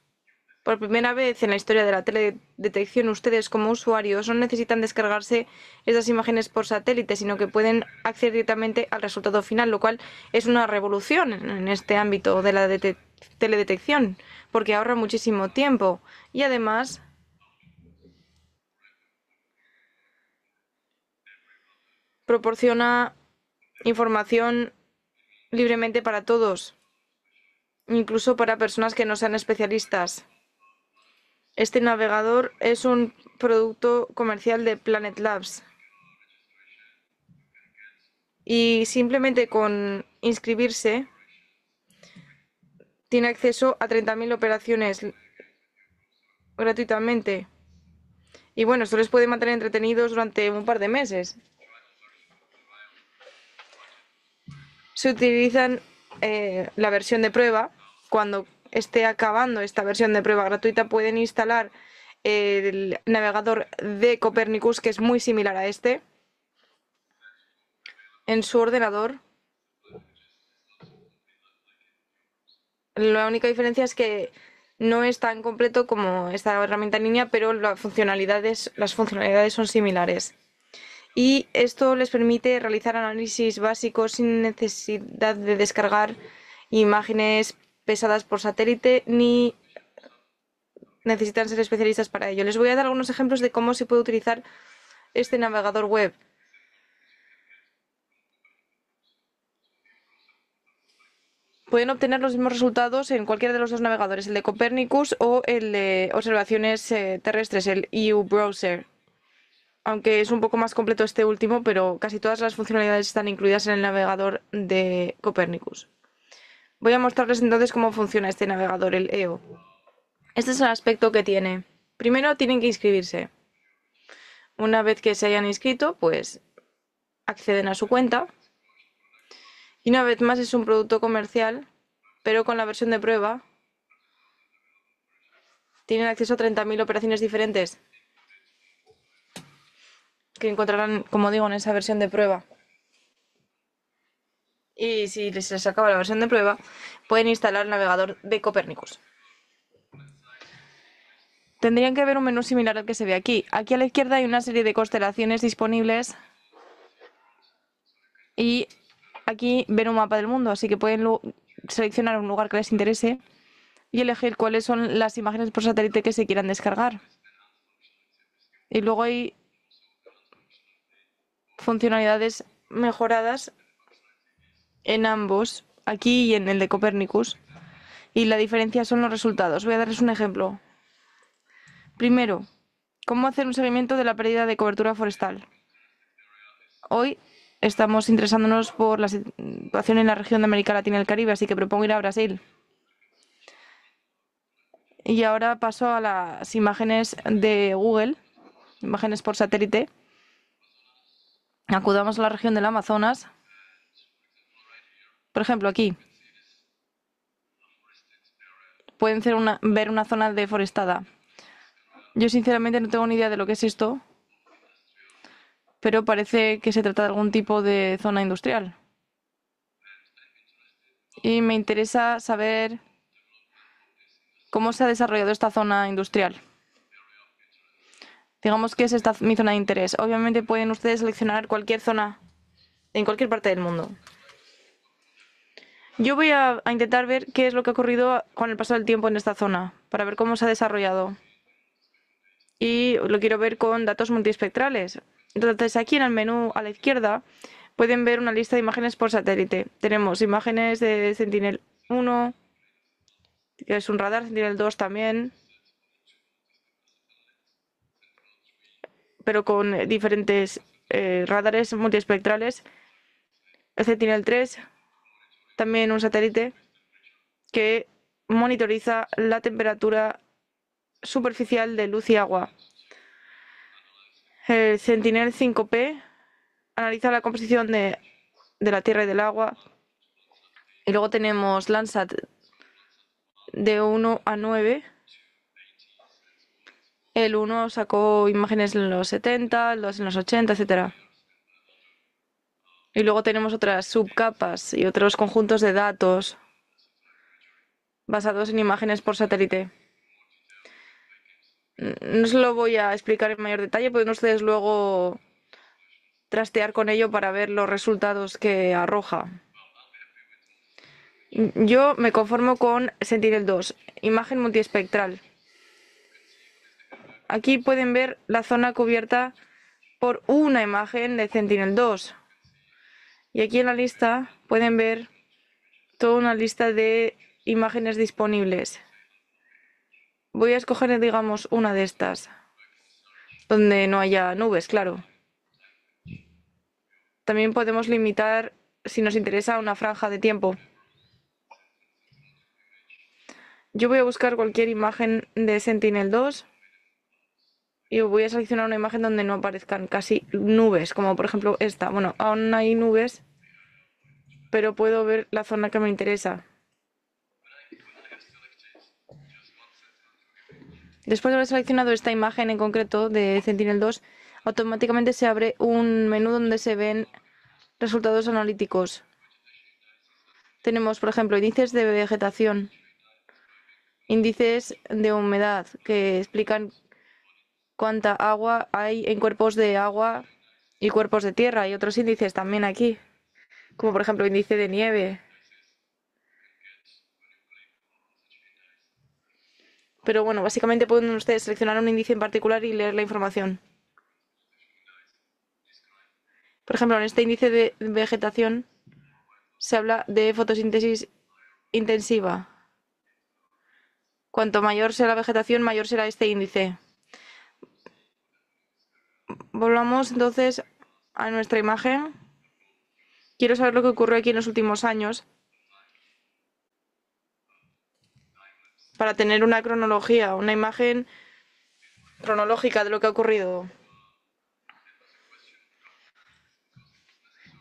por primera vez en la historia de la teledetección, ustedes como usuarios no necesitan descargarse esas imágenes por satélite, sino que pueden acceder directamente al resultado final, lo cual es una revolución en este ámbito de la teledetección, porque ahorra muchísimo tiempo y además proporciona información libremente para todos, incluso para personas que no sean especialistas. Este navegador es un producto comercial de Planet Labs. Y simplemente con inscribirse tiene acceso a 30.000 operaciones gratuitamente. Y bueno, esto les puede mantener entretenidos durante un par de meses. Se utilizan la versión de prueba. Cuando esté acabando esta versión de prueba gratuita, pueden instalar el navegador de Copernicus, que es muy similar a este, en su ordenador. La única diferencia es que no es tan completo como esta herramienta en línea, pero las funcionalidades son similares. Y esto les permite realizar análisis básicos sin necesidad de descargar imágenes pesadas por satélite, ni necesitan ser especialistas para ello. Les voy a dar algunos ejemplos de cómo se puede utilizar este navegador web. Pueden obtener los mismos resultados en cualquiera de los dos navegadores, el de Copernicus o el de observaciones terrestres, el EU Browser. Aunque es un poco más completo este último, pero casi todas las funcionalidades están incluidas en el navegador de Copernicus. Voy a mostrarles entonces cómo funciona este navegador, el EO. Este es el aspecto que tiene. Primero tienen que inscribirse. Una vez que se hayan inscrito, pues acceden a su cuenta. Y una vez más es un producto comercial, pero con la versión de prueba tienen acceso a 30.000 operaciones diferentes que encontrarán, como digo, en esa versión de prueba. Y si les acaba la versión de prueba, pueden instalar el navegador de Copernicus. Tendrían que ver un menú similar al que se ve aquí. Aquí a la izquierda hay una serie de constelaciones disponibles y aquí ven un mapa del mundo, así que pueden seleccionar un lugar que les interese y elegir cuáles son las imágenes por satélite que se quieran descargar. Y luego hay funcionalidades mejoradas en ambos, aquí y en el de Copernicus. Y la diferencia son los resultados. Voy a darles un ejemplo. Primero, cómo hacer un seguimiento de la pérdida de cobertura forestal. Hoy estamos interesándonos por la situación en la región de América Latina y el Caribe, así que propongo ir a Brasil. Y ahora paso a las imágenes de Google, imágenes por satélite. Acudamos a la región del Amazonas. Por ejemplo, aquí. Pueden ver una zona deforestada. Yo sinceramente no tengo ni idea de lo que es esto, pero parece que se trata de algún tipo de zona industrial. Y me interesa saber cómo se ha desarrollado esta zona industrial. Digamos que es esta mi zona de interés. Obviamente pueden ustedes seleccionar cualquier zona en cualquier parte del mundo. Yo voy a intentar ver qué es lo que ha ocurrido con el paso del tiempo en esta zona, para ver cómo se ha desarrollado. Y lo quiero ver con datos multiespectrales. Entonces aquí en el menú a la izquierda pueden ver una lista de imágenes por satélite. Tenemos imágenes de Sentinel-1, que es un radar, Sentinel-2 también, pero con diferentes radares multiespectrales. El Sentinel-3, también un satélite que monitoriza la temperatura superficial de luz y agua. El Sentinel-5P analiza la composición de la Tierra y del agua. Y luego tenemos Landsat de 1 a 9. El 1 sacó imágenes en los 70, el 2 en los 80, etc. Y luego tenemos otras subcapas y otros conjuntos de datos basados en imágenes por satélite. No se lo voy a explicar en mayor detalle, pueden ustedes luego trastear con ello para ver los resultados que arroja. Yo me conformo con Sentinel-2, imagen multiespectral. Aquí pueden ver la zona cubierta por una imagen de Sentinel-2. Y aquí en la lista pueden ver toda una lista de imágenes disponibles. Voy a escoger, digamos, una de estas, donde no haya nubes, claro. También podemos limitar, si nos interesa, una franja de tiempo. Yo voy a buscar cualquier imagen de Sentinel-2 y voy a seleccionar una imagen donde no aparezcan casi nubes, como por ejemplo esta. Bueno, aún hay nubes, pero puedo ver la zona que me interesa. Después de haber seleccionado esta imagen en concreto de Sentinel-2, automáticamente se abre un menú donde se ven resultados analíticos. Tenemos, por ejemplo, índices de vegetación, índices de humedad, que explican cuánta agua hay en cuerpos de agua y cuerpos de tierra. Y otros índices también aquí, como por ejemplo índice de nieve. Pero bueno, básicamente pueden ustedes seleccionar un índice en particular y leer la información. Por ejemplo, en este índice de vegetación se habla de fotosíntesis intensiva. Cuanto mayor sea la vegetación, mayor será este índice. Volvamos entonces a nuestra imagen. Quiero saber lo que ocurrió aquí en los últimos años para tener una cronología, una imagen cronológica de lo que ha ocurrido.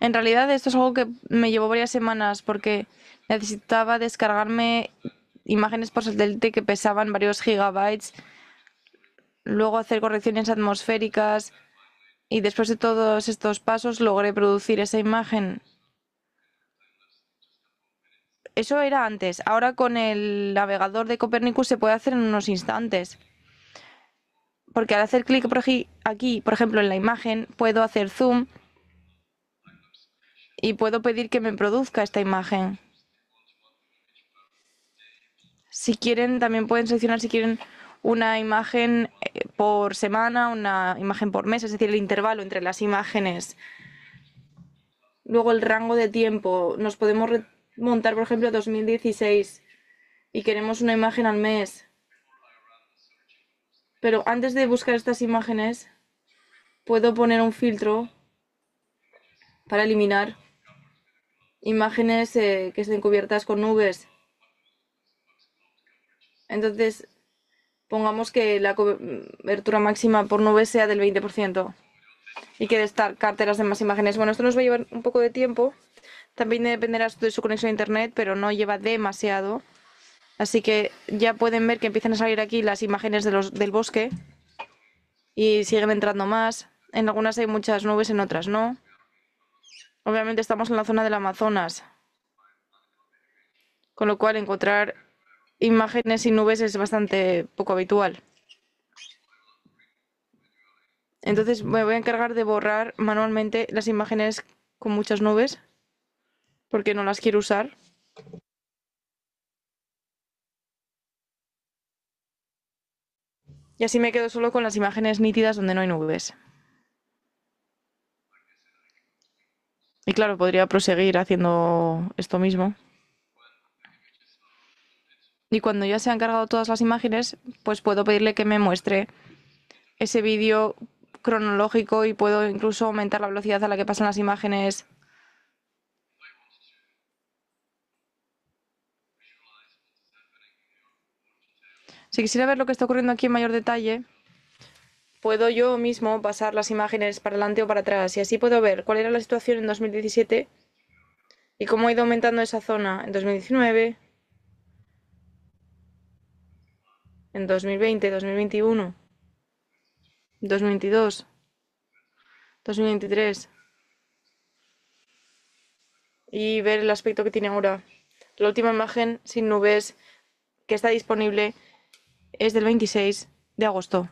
En realidad esto es algo que me llevó varias semanas porque necesitaba descargarme imágenes por satélite que pesaban varios gigabytes, luego hacer correcciones atmosféricas y después de todos estos pasos logré producir esa imagen. Eso era antes. Ahora con el navegador de Copernicus se puede hacer en unos instantes. Porque al hacer clic por aquí, por ejemplo, en la imagen, puedo hacer zoom y puedo pedir que me produzca esta imagen. Si quieren, también pueden seleccionar si quieren una imagen por semana, una imagen por mes, es decir, el intervalo entre las imágenes. Luego el rango de tiempo. Nos podemos remontar, por ejemplo, a 2016 y queremos una imagen al mes. Pero antes de buscar estas imágenes, puedo poner un filtro para eliminar imágenes que estén cubiertas con nubes. Entonces, pongamos que la cobertura máxima por nubes sea del 20% y que descarte las demás imágenes. Bueno, esto nos va a llevar un poco de tiempo. También dependerá de su conexión a internet, pero no lleva demasiado. Así que ya pueden ver que empiezan a salir aquí las imágenes del bosque y siguen entrando más. En algunas hay muchas nubes, en otras no. Obviamente estamos en la zona del Amazonas, con lo cual encontrar imágenes sin nubes es bastante poco habitual. Entonces me voy a encargar de borrar manualmente las imágenes con muchas nubes, porque no las quiero usar. Y así me quedo solo con las imágenes nítidas donde no hay nubes. Y claro, podría proseguir haciendo esto mismo. Y cuando ya se han cargado todas las imágenes, pues puedo pedirle que me muestre ese vídeo cronológico y puedo incluso aumentar la velocidad a la que pasan las imágenes. Si quisiera ver lo que está ocurriendo aquí en mayor detalle, puedo yo mismo pasar las imágenes para adelante o para atrás y así puedo ver cuál era la situación en 2017 y cómo ha ido aumentando esa zona en 2019, en 2020, 2021, 2022, 2023 y ver el aspecto que tiene ahora. La última imagen sin nubes que está disponible es del 26 de agosto.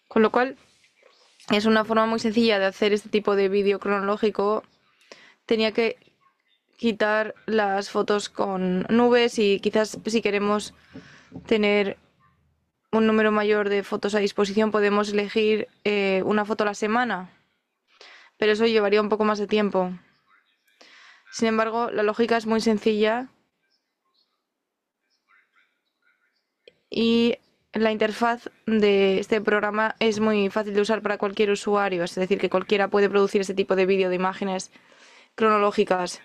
Con lo cual, es una forma muy sencilla de hacer este tipo de vídeo cronológico. Tenía que quitar las fotos con nubes y quizás si queremos tener un número mayor de fotos a disposición, podemos elegir una foto a la semana, pero eso llevaría un poco más de tiempo. Sin embargo, la lógica es muy sencilla y la interfaz de este programa es muy fácil de usar para cualquier usuario, es decir, que cualquiera puede producir este tipo de vídeo, de imágenes cronológicas.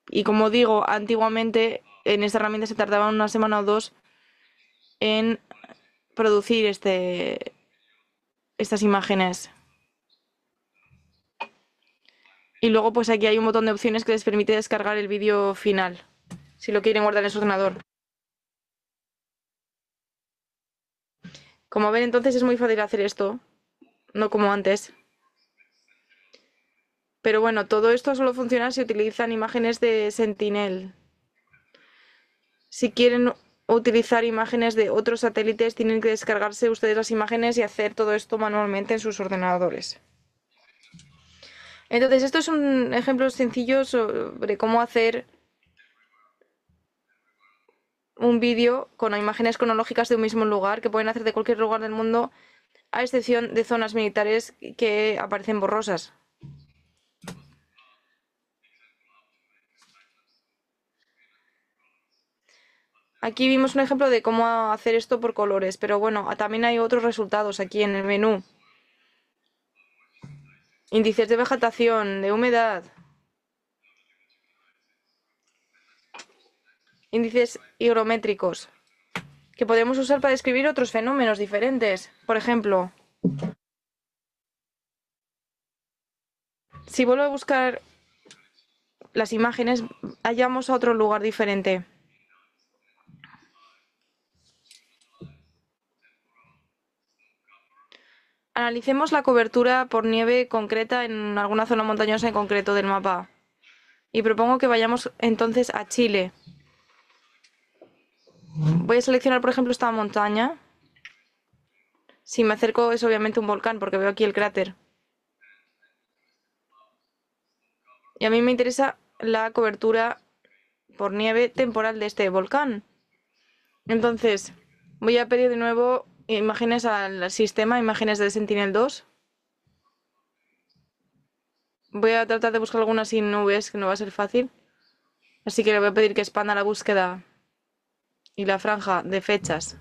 Y como digo, antiguamente en esta herramienta se tardaba una semana o dos en producir estas imágenes. Y luego pues aquí hay un botón de opciones que les permite descargar el vídeo final, si lo quieren guardar en su ordenador. Como ven, entonces es muy fácil hacer esto, no como antes. Pero bueno, todo esto solo funciona si utilizan imágenes de Sentinel. Si quieren utilizar imágenes de otros satélites, tienen que descargarse ustedes las imágenes y hacer todo esto manualmente en sus ordenadores. Entonces, esto es un ejemplo sencillo sobre cómo hacer un vídeo con imágenes cronológicas de un mismo lugar, que pueden hacer de cualquier lugar del mundo, a excepción de zonas militares que aparecen borrosas. Aquí vimos un ejemplo de cómo hacer esto por colores, pero bueno, también hay otros resultados aquí en el menú. Índices de vegetación, de humedad, índices higrométricos, que podemos usar para describir otros fenómenos diferentes. Por ejemplo, si vuelvo a buscar las imágenes, vayamos a otro lugar diferente. Analicemos la cobertura por nieve concreta en alguna zona montañosa en concreto del mapa. Y propongo que vayamos entonces a Chile. Voy a seleccionar, por ejemplo, esta montaña. Si me acerco es obviamente un volcán porque veo aquí el cráter. Y a mí me interesa la cobertura por nieve temporal de este volcán. Entonces, voy a pedir de nuevo imágenes al sistema, imágenes de Sentinel-2. Voy a tratar de buscar algunas sin nubes, que no va a ser fácil. Así que le voy a pedir que expanda la búsqueda y la franja de fechas.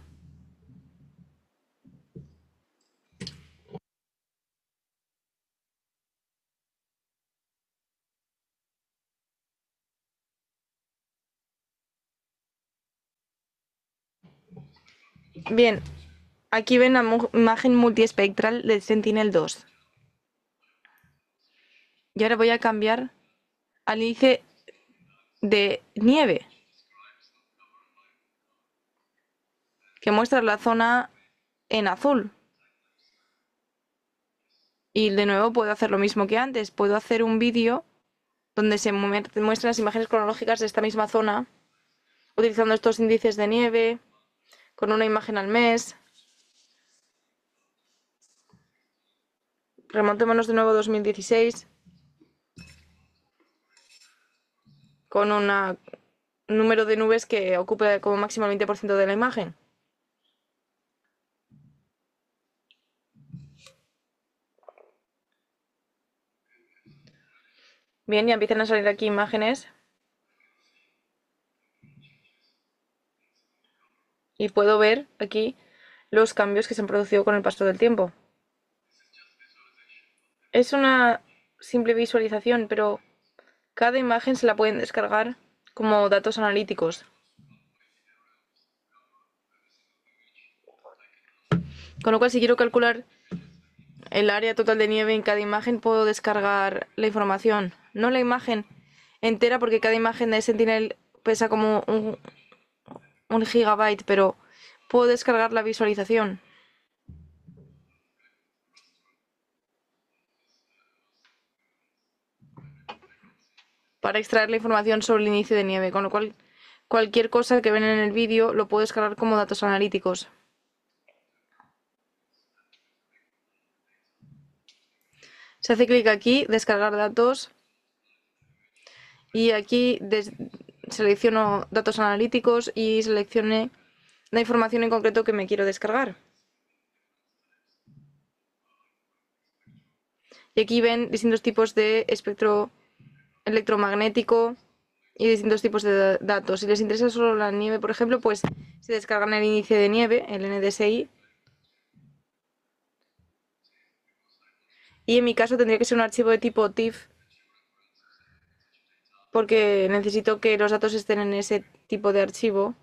Bien, aquí ven la imagen multiespectral de Sentinel-2. Y ahora voy a cambiar al índice de nieve, que muestra la zona en azul. Y de nuevo puedo hacer lo mismo que antes. Puedo hacer un vídeo donde se muestran las imágenes cronológicas de esta misma zona, utilizando estos índices de nieve, con una imagen al mes. Remontémonos de nuevo a 2016, con un número de nubes que ocupe como máximo el 20% de la imagen. Bien, ya empiezan a salir aquí imágenes. Y puedo ver aquí los cambios que se han producido con el paso del tiempo. Es una simple visualización, pero cada imagen se la pueden descargar como datos analíticos. Con lo cual, si quiero calcular el área total de nieve en cada imagen, puedo descargar la información. No la imagen entera, porque cada imagen de Sentinel pesa como un gigabyte, pero puedo descargar la visualización. Para extraer la información sobre el índice de nieve, con lo cual cualquier cosa que ven en el vídeo lo puedo descargar como datos analíticos. Se hace clic aquí, descargar datos, y aquí selecciono datos analíticos y seleccioné la información en concreto que me quiero descargar. Y aquí ven distintos tipos de espectro electromagnético y distintos tipos de datos. Si les interesa solo la nieve, por ejemplo, pues se descargan el índice de nieve, el NDSI. Y en mi caso tendría que ser un archivo de tipo TIFF, porque necesito que los datos estén en ese tipo de archivo.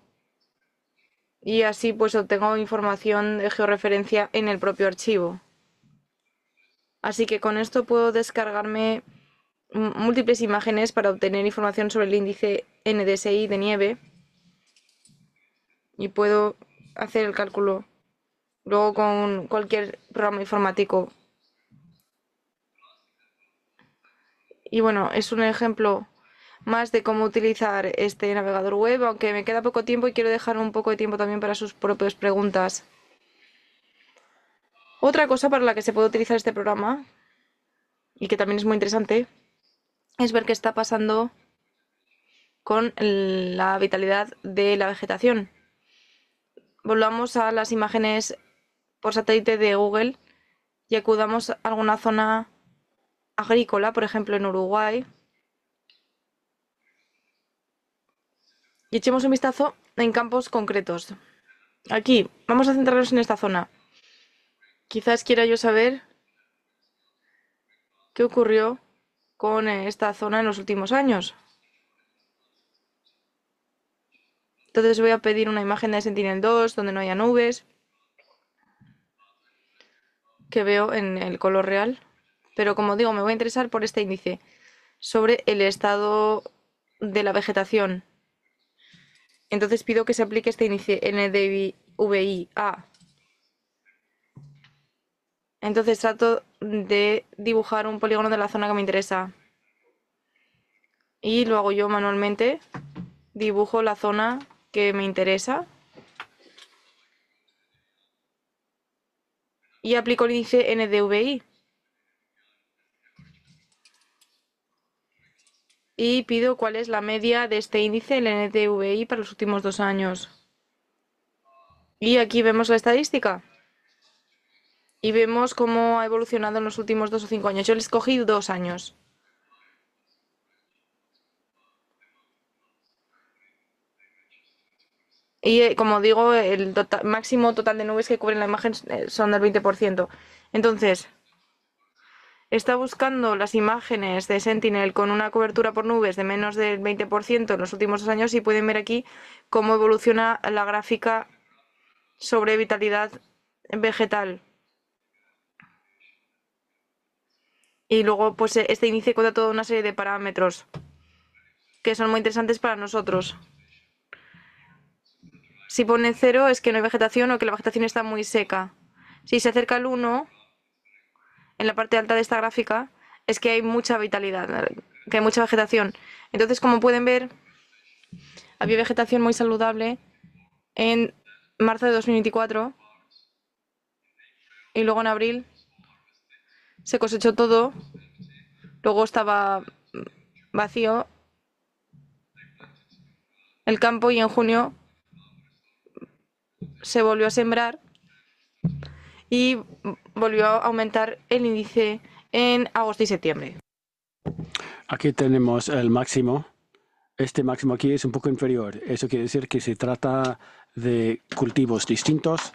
Y así pues obtengo información de georreferencia en el propio archivo. Así que con esto puedo descargarme múltiples imágenes para obtener información sobre el índice NDSI de nieve. Y puedo hacer el cálculo luego con cualquier programa informático. Y bueno, es un ejemplo más de cómo utilizar este navegador web, aunque me queda poco tiempo y quiero dejar un poco de tiempo también para sus propias preguntas. Otra cosa para la que se puede utilizar este programa, y que también es muy interesante, es ver qué está pasando con la vitalidad de la vegetación. Volvamos a las imágenes por satélite de Google y acudamos a alguna zona agrícola, por ejemplo en Uruguay, y echemos un vistazo en campos concretos. Aquí, vamos a centrarnos en esta zona. Quizás quiera yo saber qué ocurrió con esta zona en los últimos años. Entonces voy a pedir una imagen de Sentinel-2 donde no haya nubes, que veo en el color real. Pero como digo, me voy a interesar por este índice sobre el estado de la vegetación. Entonces pido que se aplique este índice NDVI-A. Entonces trato de dibujar un polígono de la zona que me interesa. Y lo hago yo manualmente. Dibujo la zona que me interesa. Y aplico el índice NDVI. Y pido cuál es la media de este índice, el NDVI, para los últimos 2 años. Y aquí vemos la estadística. Y vemos cómo ha evolucionado en los últimos 2 o 5 años. Yo les escogí 2 años. Y como digo, el máximo total de nubes que cubren la imagen son del 20%. Entonces, está buscando las imágenes de Sentinel con una cobertura por nubes de menos del 20% en los últimos 2 años y pueden ver aquí cómo evoluciona la gráfica sobre vitalidad vegetal. Y luego, pues este índice cuenta toda una serie de parámetros que son muy interesantes para nosotros. Si pone 0 es que no hay vegetación o que la vegetación está muy seca. Si se acerca al 1, en la parte alta de esta gráfica, es que hay mucha vitalidad, que hay mucha vegetación. Entonces, como pueden ver, había vegetación muy saludable en marzo de 2024 y luego en abril se cosechó todo, luego estaba vacío el campo y en junio se volvió a sembrar y volvió a aumentar el índice en agosto y septiembre. Aquí tenemos el máximo. Este máximo aquí es un poco inferior. Eso quiere decir que se trata de cultivos distintos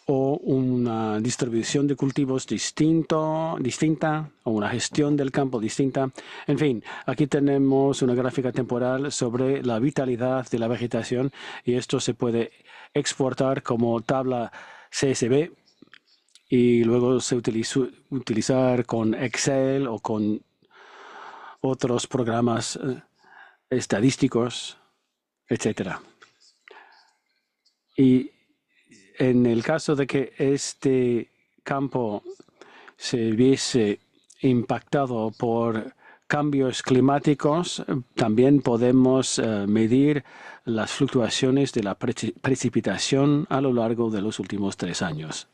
o una distribución de cultivos distinta o una gestión del campo distinta. En fin, aquí tenemos una gráfica temporal sobre la vitalidad de la vegetación y esto se puede exportar como tabla CSV y luego se utilizar con Excel o con otros programas estadísticos, etcétera. Y en el caso de que este campo se viese impactado por cambios climáticos, también podemos medir las fluctuaciones de la precipitación a lo largo de los últimos 3 años.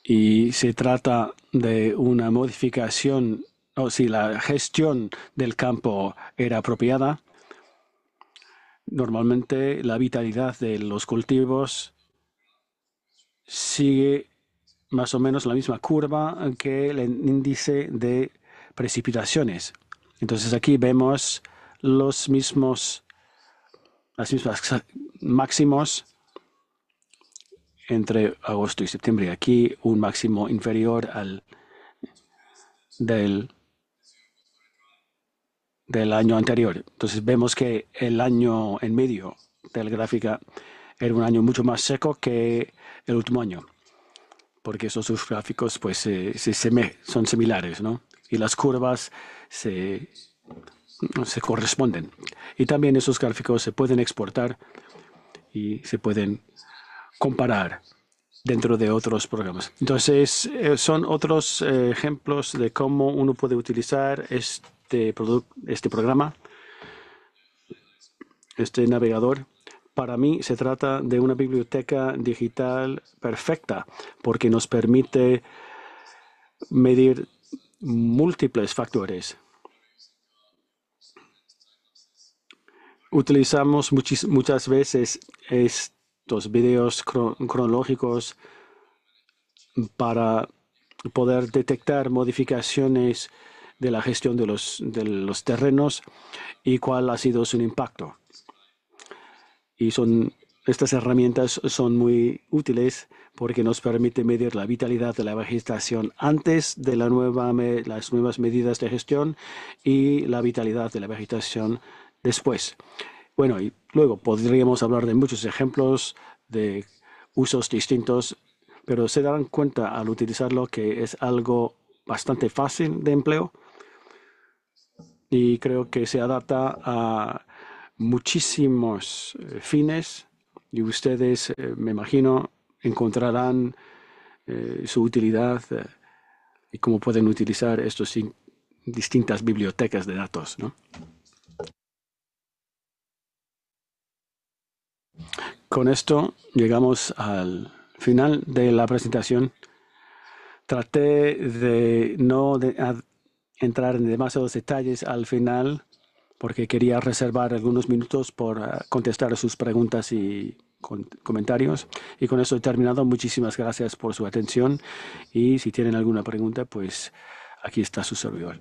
Y se trata de una modificación, o si la gestión del campo era apropiada, Normalmente la vitalidad de los cultivos sigue más o menos la misma curva que el índice de precipitaciones. Entonces aquí vemos las mismas máximos entre agosto y septiembre. Aquí un máximo inferior al del año anterior. Entonces vemos que el año en medio de la gráfica era un año mucho más seco que el último año, porque esos dos gráficos pues son similares, ¿no? Y las curvas se corresponden. Y también esos gráficos se pueden exportar y se pueden comparar dentro de otros programas. Entonces, son otros ejemplos de cómo uno puede utilizar este programa, este navegador. Para mí se trata de una biblioteca digital perfecta porque nos permite medir múltiples factores. Utilizamos muchas veces estos videos cronológicos para poder detectar modificaciones de la gestión de los terrenos y cuál ha sido su impacto. Y estas herramientas son muy útiles porque nos permite medir la vitalidad de la vegetación antes de las nuevas medidas de gestión y la vitalidad de la vegetación después. Bueno, y luego podríamos hablar de muchos ejemplos de usos distintos, pero se darán cuenta al utilizarlo que es algo bastante fácil de empleo y creo que se adapta a muchísimos fines y ustedes, me imagino, encontrarán su utilidad y cómo pueden utilizar estas distintas bibliotecas de datos, ¿no? Con esto llegamos al final de la presentación. Traté de no entrar en demasiados detalles al final porque quería reservar algunos minutos por contestar a sus preguntas y comentarios. Y con eso he terminado. Muchísimas gracias por su atención. Y si tienen alguna pregunta, pues aquí está su servidor.